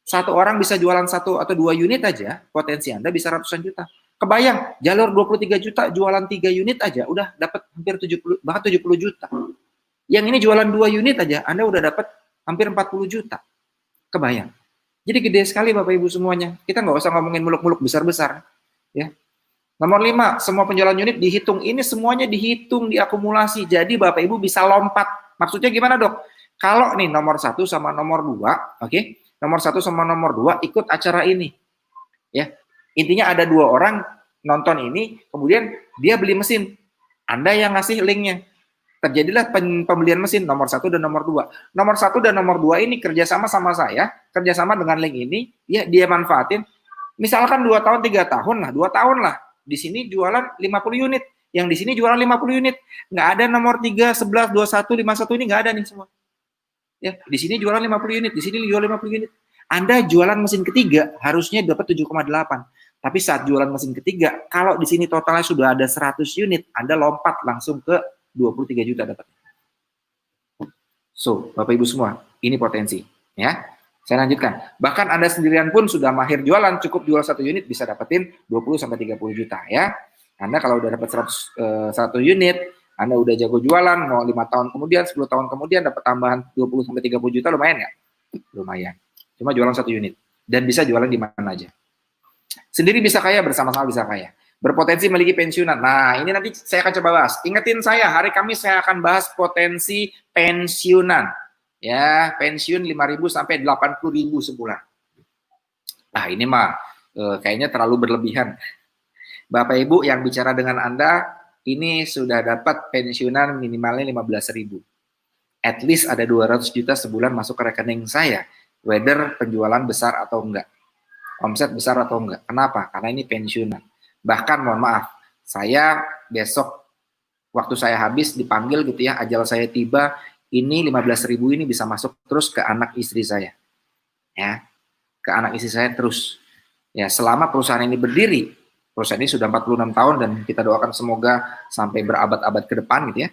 Speaker 2: Satu orang bisa jualan 1 atau 2 unit aja, potensi Anda bisa ratusan juta. Kebayang, jalur 23 juta, jualan 3 unit aja, udah dapat hampir 70, bahkan 70 juta. Yang ini jualan 2 unit aja, Anda udah dapat hampir 40 juta. Kebayang. Jadi gede sekali Bapak Ibu semuanya. Kita nggak usah ngomongin muluk-muluk besar-besar. Ya. Nomor 5, semua penjualan unit dihitung. Ini semuanya dihitung, diakumulasi. Jadi Bapak Ibu bisa lompat. Maksudnya gimana dok? Kalau nih nomor 1 sama nomor 2, oke? Nomor 1 sama nomor 2 ikut acara ini. Ya. Intinya ada 2 orang nonton ini, kemudian dia beli mesin. Anda yang ngasih linknya. Terjadilah pembelian mesin nomor 1 dan nomor 2. Nomor 1 dan nomor 2 ini kerjasama sama saya, kerjasama dengan link ini, ya dia manfaatin. Misalkan 2 tahun, 3 tahun lah, 2 tahun lah. Di sini jualan 50 unit, yang di sini jualan 50 unit. Nggak ada nomor 3, 11, 21, 51 ini nggak ada nih semua. Ya, di sini jualan 50 unit, di sini jual 50 unit. Anda jualan mesin ketiga harusnya dapat 7,8. Tapi saat jualan mesin ketiga, kalau di sini totalnya sudah ada 100 unit, Anda lompat langsung ke 23 juta dapat. So, Bapak Ibu semua, ini potensi. Ya, saya lanjutkan. Bahkan Anda sendirian pun sudah mahir jualan, cukup jual 1 unit bisa dapetin 20-30 juta. Ya, Anda kalau udah dapat 100 unit, Anda udah jago jualan, mau 5 tahun kemudian, 10 tahun kemudian dapat tambahan 20-30 juta, lumayan nggak? Lumayan. Cuma jualan 1 unit. Dan bisa jualan di mana aja. Sendiri bisa kaya, bersama-sama bisa kaya. Berpotensi memiliki pensiunan. Nah, ini nanti saya akan coba bahas. Ingetin saya, hari Kamis saya akan bahas potensi pensiunan. Ya, pensiun 5.000 sampai 80.000 sebulan. Nah, ini mah kayaknya terlalu berlebihan. Bapak Ibu yang bicara dengan Anda, ini sudah dapat pensiunan minimalnya 15.000. At least ada 200 juta sebulan masuk ke rekening saya. Whether penjualan besar atau enggak. Omset besar atau enggak. Kenapa? Karena ini pensiunan. Bahkan mohon maaf, saya besok waktu saya habis dipanggil gitu ya, ajal saya tiba, ini 15.000 ini bisa masuk terus ke anak istri saya. Ya. Ke anak istri saya terus. Ya, selama perusahaan ini berdiri, perusahaan ini sudah 46 tahun dan kita doakan semoga sampai berabad-abad ke depan gitu ya.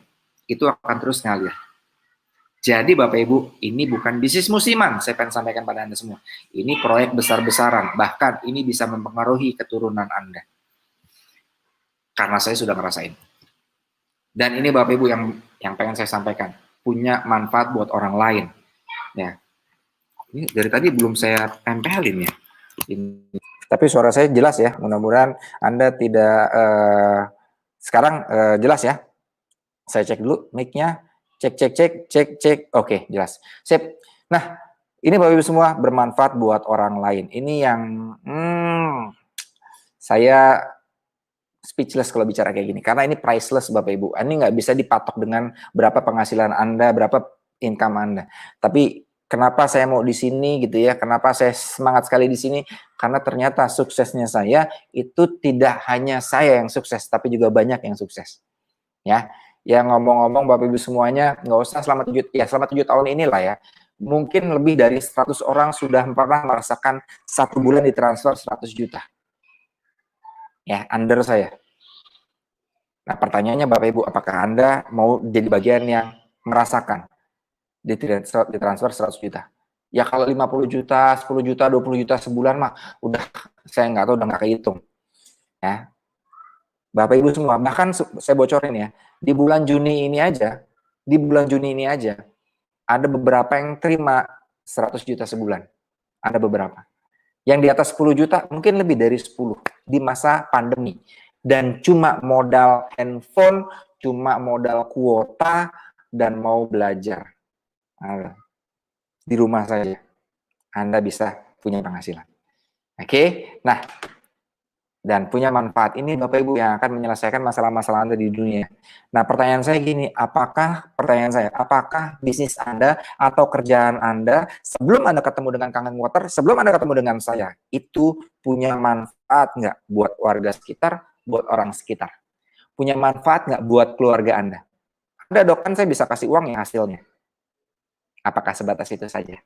Speaker 2: Itu akan terus ngalir. Jadi Bapak Ibu, ini bukan bisnis musiman, saya pengen sampaikan pada Anda semua. Ini proyek besar-besaran, bahkan ini bisa mempengaruhi keturunan Anda. Karena saya sudah ngerasain. Dan ini Bapak Ibu yang pengen saya sampaikan. punya manfaat buat orang lain. Ya, ini dari tadi belum saya tempelin ya. Tapi suara saya jelas ya. Mudah-mudahan Anda tidak sekarang jelas ya. Saya cek dulu mic-nya. Cek. Oke, jelas. Sip. Nah, ini Bapak Ibu semua bermanfaat buat orang lain. Ini yang saya speechless kalau bicara kayak gini. Karena ini priceless Bapak Ibu. Ini nggak bisa dipatok dengan berapa penghasilan Anda, berapa income Anda. Tapi kenapa saya mau di sini gitu ya? Kenapa saya semangat sekali di sini? Karena ternyata suksesnya saya itu tidak hanya saya yang sukses, tapi juga banyak yang sukses. Ya, yang ngomong-ngomong Bapak Ibu semuanya, nggak usah selama 7 tahun inilah ya. Mungkin lebih dari 100 orang sudah pernah merasakan 1 bulan ditransfer 100 juta. Ya, under saya. Nah, pertanyaannya Bapak Ibu, apakah Anda mau jadi bagian yang merasakan ditransfer 100 juta? Ya kalau 50 juta, 10 juta, 20 juta sebulan mah udah saya nggak tahu, udah nggak kehitung. Ya. Bapak Ibu semua, bahkan saya bocorin ya, di bulan Juni ini aja ada beberapa yang terima 100 juta sebulan. Ada beberapa. Yang di atas 10 juta mungkin lebih dari 10 di masa pandemi. Dan cuma modal handphone, cuma modal kuota, dan mau belajar. Nah, di rumah saja, Anda bisa punya penghasilan. Oke, nah, dan punya manfaat ini Bapak Ibu yang akan menyelesaikan masalah-masalah Anda di dunia. Nah, pertanyaan saya, apakah bisnis Anda atau kerjaan Anda sebelum Anda ketemu dengan Kang Water, sebelum Anda ketemu dengan saya, itu punya manfaat nggak buat warga sekitar, buat orang sekitar? Punya manfaat nggak buat keluarga Anda? Ada dok, kan saya bisa kasih uang yang hasilnya. Apakah sebatas itu saja?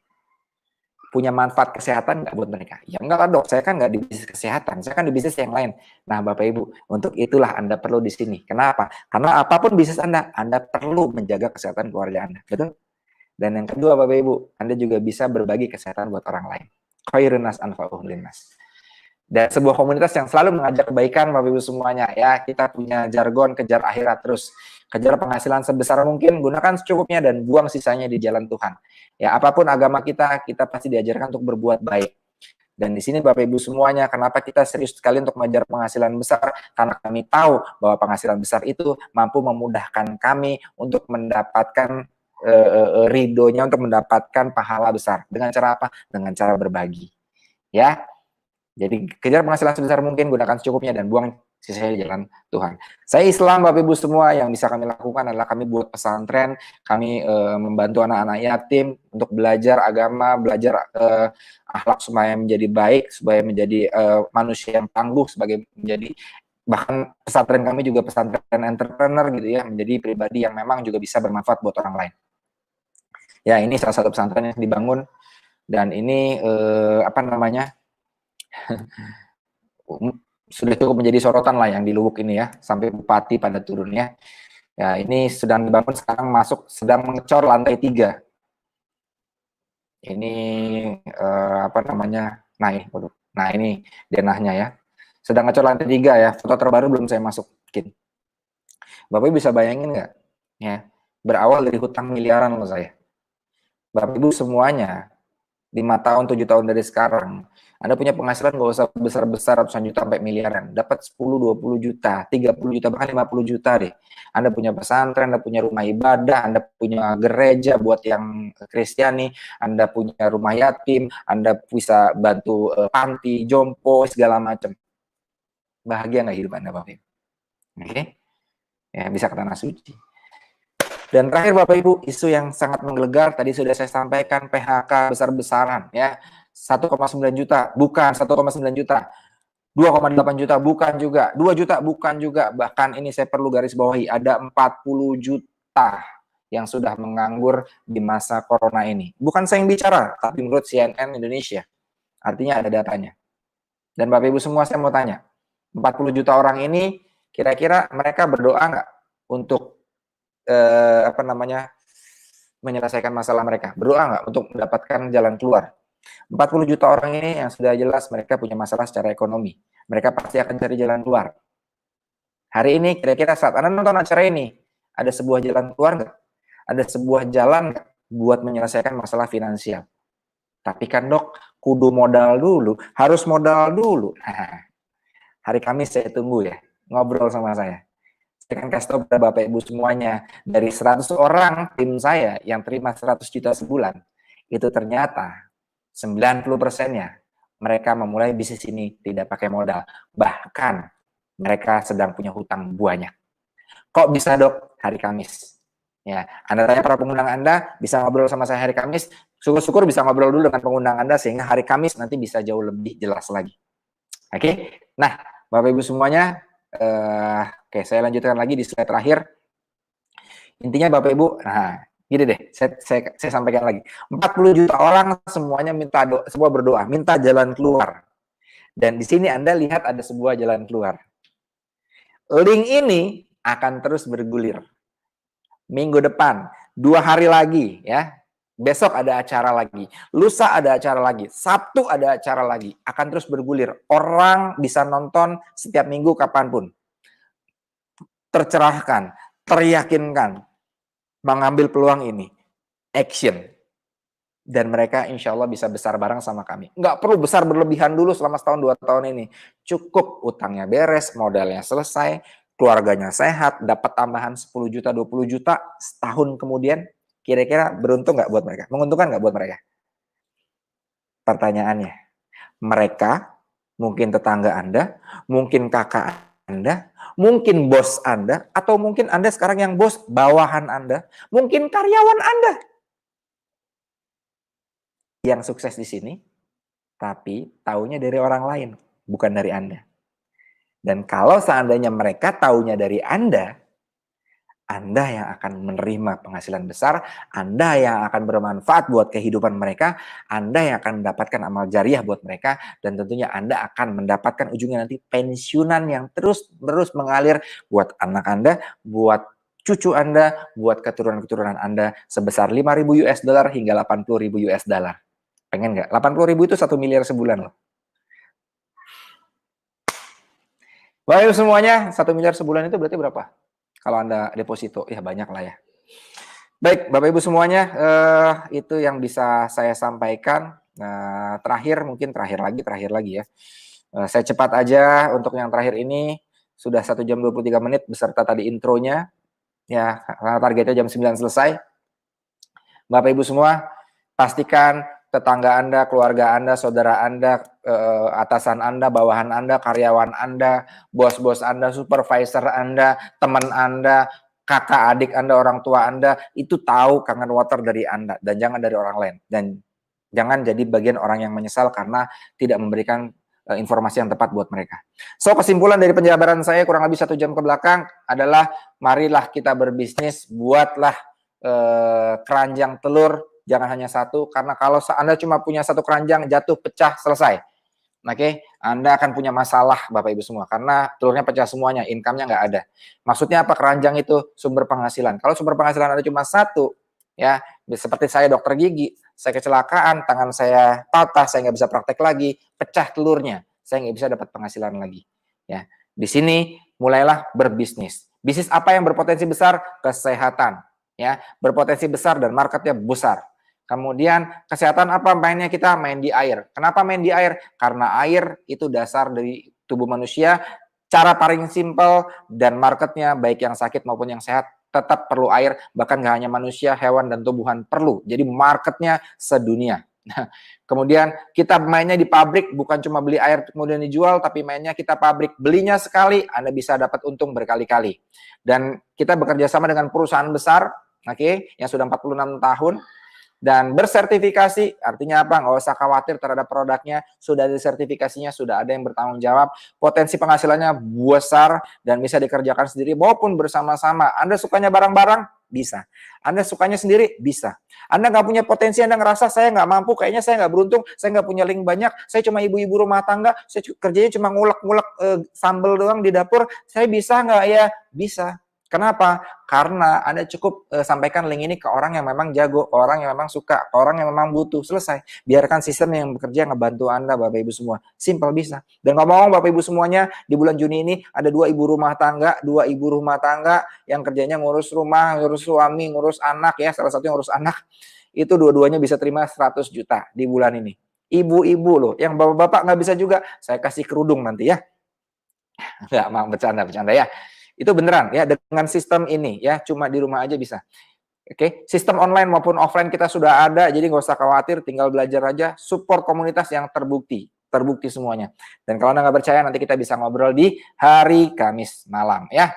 Speaker 2: Punya manfaat kesehatan nggak buat mereka? Ya enggak lah dok, saya kan nggak di bisnis kesehatan, saya kan di bisnis yang lain. Nah Bapak Ibu, untuk itulah Anda perlu di sini. Kenapa? Karena apapun bisnis Anda perlu menjaga kesehatan keluarga Anda. Betul? Dan yang kedua Bapak Ibu, Anda juga bisa berbagi kesehatan buat orang lain. Khairun nas anfa'uhum linnas. Dan sebuah komunitas yang selalu mengajak kebaikan Bapak Ibu semuanya. Ya, kita punya jargon kejar akhirat terus. Kejar penghasilan sebesar mungkin, gunakan secukupnya dan buang sisanya di jalan Tuhan. Ya, apapun agama kita pasti diajarkan untuk berbuat baik. Dan di sini Bapak Ibu semuanya, kenapa kita serius sekali untuk mengejar penghasilan besar? Karena kami tahu bahwa penghasilan besar itu mampu memudahkan kami untuk mendapatkan ridhonya, untuk mendapatkan pahala besar. Dengan cara apa? Dengan cara berbagi. Ya, jadi kejar penghasilan sebesar mungkin, gunakan secukupnya dan buang sisanya di jalan Tuhan. Saya Islam Bapak Ibu semua, yang bisa kami lakukan adalah kami buat pesantren, kami membantu anak-anak yatim untuk belajar agama, belajar akhlak supaya menjadi baik, supaya menjadi manusia yang tangguh, sebagai menjadi, bahkan pesantren kami juga pesantren entrepreneur gitu ya, menjadi pribadi yang memang juga bisa bermanfaat buat orang lain. Ya, ini salah satu pesantren yang dibangun, dan ini sudah cukup menjadi sorotan lah yang di Luwuk ini ya, sampai bupati pada turun ya. Ya, ini sedang dibangun, sekarang sedang mengecor lantai 3. Ini nah ini denahnya ya. Sedang ngecor lantai 3 ya. Foto terbaru belum saya masukin. Bapak Ibu bisa bayangin nggak? Ya, berawal dari hutang miliaran loh saya. Bapak Ibu semuanya, 5 tahun, 7 tahun dari sekarang, Anda punya penghasilan nggak usah besar-besar ratusan juta sampai miliaran. Dapat 10, 20 juta, 30 juta, bahkan 50 juta deh. Anda punya pesantren, Anda punya rumah ibadah, Anda punya gereja buat yang Kristiani, Anda punya rumah yatim, Anda bisa bantu panti, jompo, segala macam. Bahagia nggak hidup Anda, Bapak Ibu? Oke? Ya, bisa ke tanah suci. Dan terakhir Bapak Ibu, isu yang sangat menggelegar tadi sudah saya sampaikan, PHK besar-besaran ya. 1,9 juta, bukan 1,9 juta. 2,8 juta, bukan juga. 2 juta, bukan juga. Bahkan ini saya perlu garis bawahi, ada 40 juta yang sudah menganggur di masa corona ini. Bukan saya yang bicara, tapi menurut CNN Indonesia. Artinya ada datanya. Dan Bapak Ibu semua, saya mau tanya, 40 juta orang ini kira-kira mereka berdoa nggak untuk menyelesaikan masalah mereka? Berdoa nggak untuk mendapatkan jalan keluar? 40 juta orang ini yang sudah jelas mereka punya masalah secara ekonomi. Mereka pasti akan cari jalan keluar. Hari ini kira-kira saat Anda nonton acara ini, ada sebuah jalan keluar nggak? ada sebuah jalan buat menyelesaikan masalah finansial. Tapi kan dok, kudu modal dulu, harus modal dulu. Nah, hari Kamis saya tunggu ya, ngobrol sama saya. Saya akan kasih tahu kepada Bapak Ibu semuanya, dari 100 orang tim saya yang terima 100 juta sebulan, itu ternyata 90%-nya mereka memulai bisnis ini tidak pakai modal. Bahkan mereka sedang punya hutang banyak. Kok bisa dok? Hari Kamis. Ya, Anda tanya para pengundang Anda, bisa ngobrol sama saya hari Kamis. Syukur-syukur bisa ngobrol dulu dengan pengundang Anda sehingga hari Kamis nanti bisa jauh lebih jelas lagi. Oke, nah Bapak Ibu semuanya, oke saya lanjutkan lagi di slide terakhir. Intinya Bapak Ibu, nah gini deh, saya sampaikan lagi. 40 juta orang semuanya minta semua berdoa, minta jalan keluar. Dan di sini Anda lihat ada sebuah jalan keluar. Link ini akan terus bergulir. Minggu depan, 2 hari lagi ya. Besok ada acara lagi, lusa ada acara lagi, Sabtu ada acara lagi, akan terus bergulir. Orang bisa nonton setiap minggu kapanpun. Tercerahkan, teryakinkan, mengambil peluang ini, action. Dan mereka insya Allah bisa besar bareng sama kami. Nggak perlu besar berlebihan dulu selama setahun 2 tahun ini. Cukup utangnya beres, modalnya selesai, keluarganya sehat, dapat tambahan 10 juta, 20 juta, setahun kemudian, kira-kira beruntung nggak buat mereka? Menguntungkan nggak buat mereka? Pertanyaannya, mereka, mungkin tetangga Anda, mungkin kakak Anda, mungkin bos Anda, atau mungkin Anda sekarang yang bos, bawahan Anda, mungkin karyawan Anda yang sukses di sini, tapi taunya dari orang lain, bukan dari Anda. Dan kalau seandainya mereka taunya dari Anda yang akan menerima penghasilan besar, Anda yang akan bermanfaat buat kehidupan mereka, Anda yang akan mendapatkan amal jariah buat mereka, dan tentunya Anda akan mendapatkan ujungnya nanti pensiunan yang terus mengalir buat anak Anda, buat cucu Anda, buat keturunan-keturunan Anda sebesar 5.000 US dollar hingga 80.000 US dollar. Pengen nggak? 80.000 itu 1 miliar sebulan loh. Baik semuanya, 1 miliar sebulan itu berarti berapa? Kalau Anda deposito, ya banyak lah ya. Baik, Bapak Ibu semuanya, itu yang bisa saya sampaikan. Terakhir lagi ya. Saya cepat aja untuk yang terakhir ini, sudah 1 jam 23 menit beserta tadi intronya. Ya, karena targetnya jam 9 selesai. Bapak Ibu semua, pastikan tetangga Anda, keluarga Anda, saudara Anda, atasan Anda, bawahan Anda, karyawan Anda, bos-bos Anda, supervisor Anda, teman Anda, kakak adik Anda, orang tua Anda, itu tahu Kangen Water dari Anda, dan jangan dari orang lain. Dan jangan jadi bagian orang yang menyesal karena tidak memberikan informasi yang tepat buat mereka. So, kesimpulan dari penjabaran saya kurang lebih 1 jam ke belakang adalah, marilah kita berbisnis, buatlah keranjang telur, jangan hanya satu, karena kalau Anda cuma punya 1 keranjang, jatuh, pecah, selesai. Oke, Anda akan punya masalah Bapak Ibu semua, karena telurnya pecah semuanya, income-nya nggak ada. Maksudnya apa? Keranjang itu sumber penghasilan. Kalau sumber penghasilan Anda cuma 1, ya, seperti saya dokter gigi, saya kecelakaan, tangan saya patah, saya nggak bisa praktek lagi, pecah telurnya, saya nggak bisa dapat penghasilan lagi. Ya, di sini mulailah berbisnis. Bisnis apa yang berpotensi besar? Kesehatan. Ya, berpotensi besar dan marketnya besar. Kemudian kesehatan apa mainnya kita? Main di air. Kenapa main di air? Karena air itu dasar dari tubuh manusia. Cara paling simpel dan marketnya baik yang sakit maupun yang sehat tetap perlu air. Bahkan nggak hanya manusia, hewan, dan tumbuhan perlu. Jadi marketnya sedunia. Nah, kemudian kita mainnya di pabrik, bukan cuma beli air kemudian dijual, tapi mainnya kita pabrik. Belinya sekali, Anda bisa dapat untung berkali-kali. Dan kita bekerja sama dengan perusahaan besar, yang sudah 46 tahun, dan bersertifikasi. Artinya apa? Nggak usah khawatir terhadap produknya, sudah ada sertifikasinya, sudah ada yang bertanggung jawab, potensi penghasilannya besar, dan bisa dikerjakan sendiri maupun bersama-sama. Anda sukanya bareng-bareng? Bisa. Anda sukanya sendiri? Bisa. Anda nggak punya potensi, Anda ngerasa saya nggak mampu, kayaknya saya nggak beruntung, saya nggak punya link banyak, saya cuma ibu-ibu rumah tangga, saya kerjanya cuma ngulek-ngulek sambal doang di dapur, saya bisa nggak? Ya, bisa. Kenapa? Karena Anda cukup sampaikan link ini ke orang yang memang jago, ke orang yang memang suka, ke orang yang memang butuh. Selesai. Biarkan sistem yang bekerja ngebantu Anda, Bapak Ibu semua. Simple bisa. Dan ngomong Bapak Ibu semuanya, di bulan Juni ini ada dua ibu rumah tangga yang kerjanya ngurus rumah, ngurus suami, ngurus anak ya, salah satunya ngurus anak. Itu dua-duanya bisa terima 100 juta di bulan ini. Ibu-ibu loh, yang bapak-bapak nggak bisa juga, saya kasih kerudung nanti ya. Nggak, mau bercanda ya. Itu beneran ya, dengan sistem ini ya, cuma di rumah aja bisa. Oke, sistem online maupun offline kita sudah ada, jadi nggak usah khawatir, tinggal belajar aja, support komunitas yang terbukti semuanya. Dan kalau Anda nggak percaya, nanti kita bisa ngobrol di hari Kamis malam ya.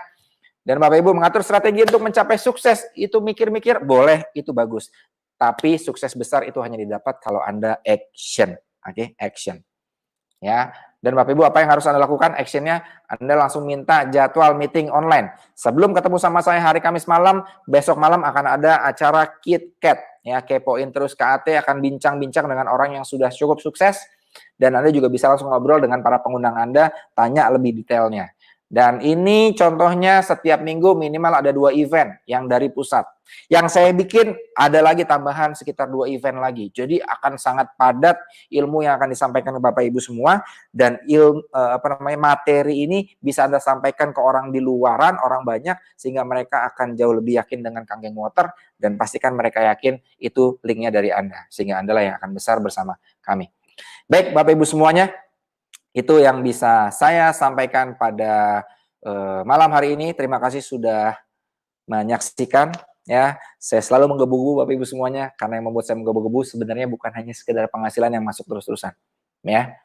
Speaker 2: Dan Bapak Ibu mengatur strategi untuk mencapai sukses, itu mikir-mikir, boleh, itu bagus. Tapi sukses besar itu hanya didapat kalau Anda action. Oke, action. Ya, dan Bapak Ibu apa yang harus Anda lakukan? Actionnya Anda langsung minta jadwal meeting online. Sebelum ketemu sama saya hari Kamis malam, besok malam akan ada acara KitKat. Ya, kepoin terus KAT akan bincang-bincang dengan orang yang sudah cukup sukses. Dan Anda juga bisa langsung ngobrol dengan para pengundang Anda, tanya lebih detailnya. Dan ini contohnya setiap minggu minimal ada 2 event yang dari pusat. Yang saya bikin ada lagi tambahan sekitar 2 event lagi. Jadi akan sangat padat ilmu yang akan disampaikan ke Bapak Ibu semua, dan materi ini bisa Anda sampaikan ke orang di luaran, orang banyak, sehingga mereka akan jauh lebih yakin dengan Kangen Water, dan pastikan mereka yakin itu linknya dari Anda, sehingga Anda lah yang akan besar bersama kami. Baik Bapak Ibu semuanya, itu yang bisa saya sampaikan pada malam hari ini. Terima kasih sudah menyaksikan ya. Saya selalu menggebu-gebu Bapak Ibu semuanya, karena yang membuat saya menggebu-gebu sebenarnya bukan hanya sekedar penghasilan yang masuk terus-terusan ya.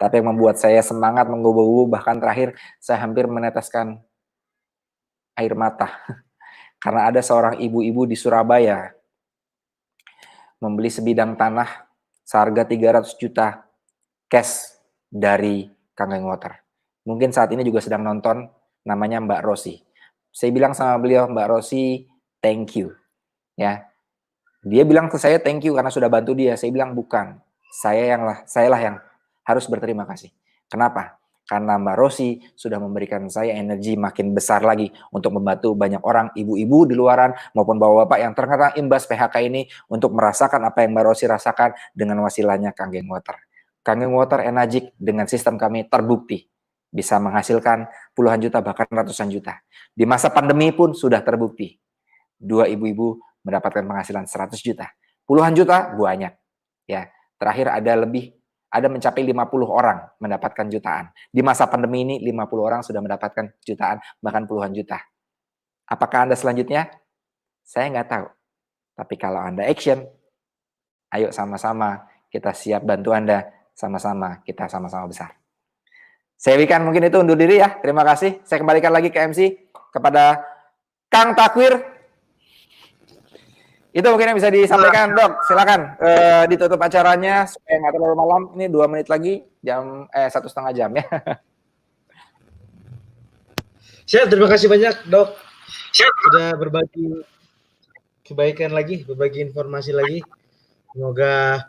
Speaker 2: Tapi yang membuat saya semangat menggebu-gebu, bahkan terakhir saya hampir meneteskan air mata karena ada seorang ibu-ibu di Surabaya membeli sebidang tanah seharga 300 juta cash dari Kangen Water. Mungkin saat ini juga sedang nonton, namanya Mbak Rosi. Saya bilang sama beliau, Mbak Rosi, thank you. Ya, dia bilang ke saya thank you karena sudah bantu dia. Saya bilang bukan, saya lah yang harus berterima kasih. Kenapa? Karena Mbak Rosi sudah memberikan saya energi makin besar lagi untuk membantu banyak orang, ibu-ibu di luaran maupun bapak-bapak yang terkena imbas PHK ini, untuk merasakan apa yang Mbak Rosi rasakan dengan wasilanya Kangen Water. Kangen Water Enagic dengan sistem kami terbukti bisa menghasilkan puluhan juta bahkan ratusan juta. Di masa pandemi pun sudah terbukti. 2 ibu-ibu mendapatkan penghasilan 100 juta. Puluhan juta banyak. Ya, terakhir ada mencapai 50 orang mendapatkan jutaan. Di masa pandemi ini 50 orang sudah mendapatkan jutaan, bahkan puluhan juta. Apakah Anda selanjutnya? Saya nggak tahu. Tapi kalau Anda action, ayo sama-sama kita siap bantu Anda, sama-sama kita sama-sama besar. Saya Wikan mungkin itu undur diri ya. Terima kasih. Saya kembalikan lagi ke MC kepada Kang Takwir. Itu mungkin yang bisa disampaikan, Dok. Silakan ditutup acaranya supaya nggak terlalu malam. Ini 2 menit lagi, 1,5 jam ya.
Speaker 1: Siap, terima kasih banyak Dok. Sudah berbagi kebaikan lagi, berbagi informasi lagi. Semoga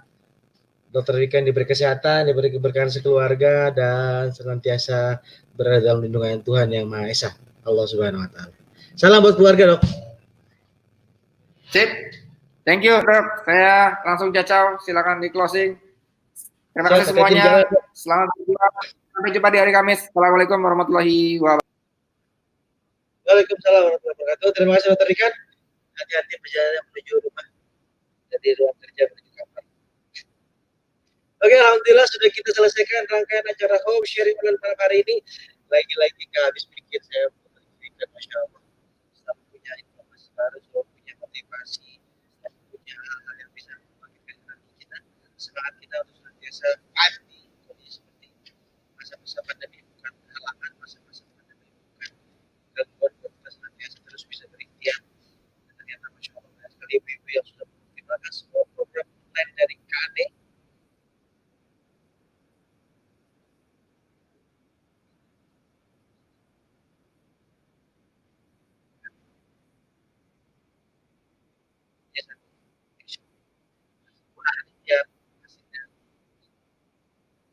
Speaker 1: Dokter Wikan diberi kesehatan, diberi keberkahan sekeluarga, dan senantiasa berada dalam lindungan Tuhan Yang Maha Esa, Allah Subhanahu Wa Taala. Salam buat keluarga, Dok.
Speaker 2: Sip. Thank you, Dok. Saya langsung cacau. Silakan di closing. Terima kasih semuanya. Selamat berjumpa. Sampai jumpa di hari Kamis. Assalamualaikum warahmatullahi wabarakatuh.
Speaker 1: Waalaikumsalam warahmatullahi wabarakatuh. Terima kasih Dokter Wikan. Hati-hati perjalanan menuju rumah. Jadi ruang kerja menuju kamar. Oke, alhamdulillah sudah kita selesaikan rangkaian acara home sharing malam hari ini. Lagi-lagi gak habis pikir saya, Masya Allah. Kita punya informasi baru, punya motivasi, punya hal-hal yang bisa membangkitkan hati kita. Semangat kita untuk senantiasa pasti. Jadi seperti itu. Masa-masa pandemi bukan halangan, masa-masa pandemi bukan gangguan buat kita senantiasa terus bisa berikhtiar. Dan ternyata Masya Allah banyak sekali ibu-ibu yang sudah menggunakan semua program online dari KAD.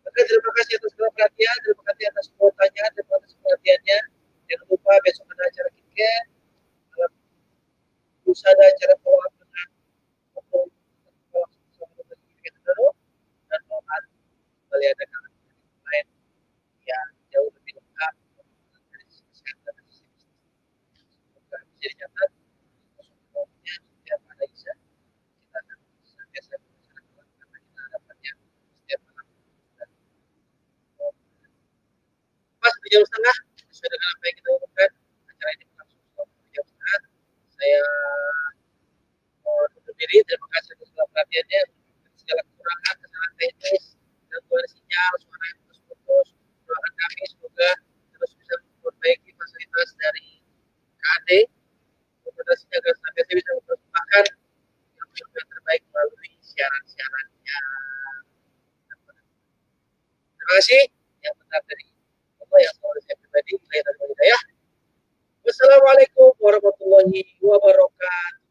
Speaker 1: Oke, terima kasih atas perhatian, terima kasih atas kuotanya, terima kasih perhatiannya. Jangan lupa besok ada acara kita. target, dalam usaha dan cara follow up dengan untuk langsung bersama dengan kita dulu, dan mohon kembali ada kalian lain yang jauh lebih lengkap dari sisi kesehatan dan sisi bisnis. Semoga bisa dicatat semuanya setiap ada bisa kita akan senantiasa berusaha karena kita dapatnya setiap malam. Dan pas di jam setengah sesuai dengan apa yang kita umumkan, acara ini berlangsung selama 2 jam setengah. Saya undur diri, terima kasih atas segala perhatiannya, segala kekurangan, kesalahan teknis, gangguan sinyal, suara yang putus-putus. Doakan kami semoga terus bisa memperbaiki fasilitas dari KAD, komunikasinya agar senantiasa bisa mempersembahkan ilmu-ilmu yang terbaik melalui siaran-siarannya. Terima kasih. Yang benar dari Allah, yang salah dari saya pribadi. Saya dari Hidayah. Wassalamualaikum warahmatullahi wabarakatuh.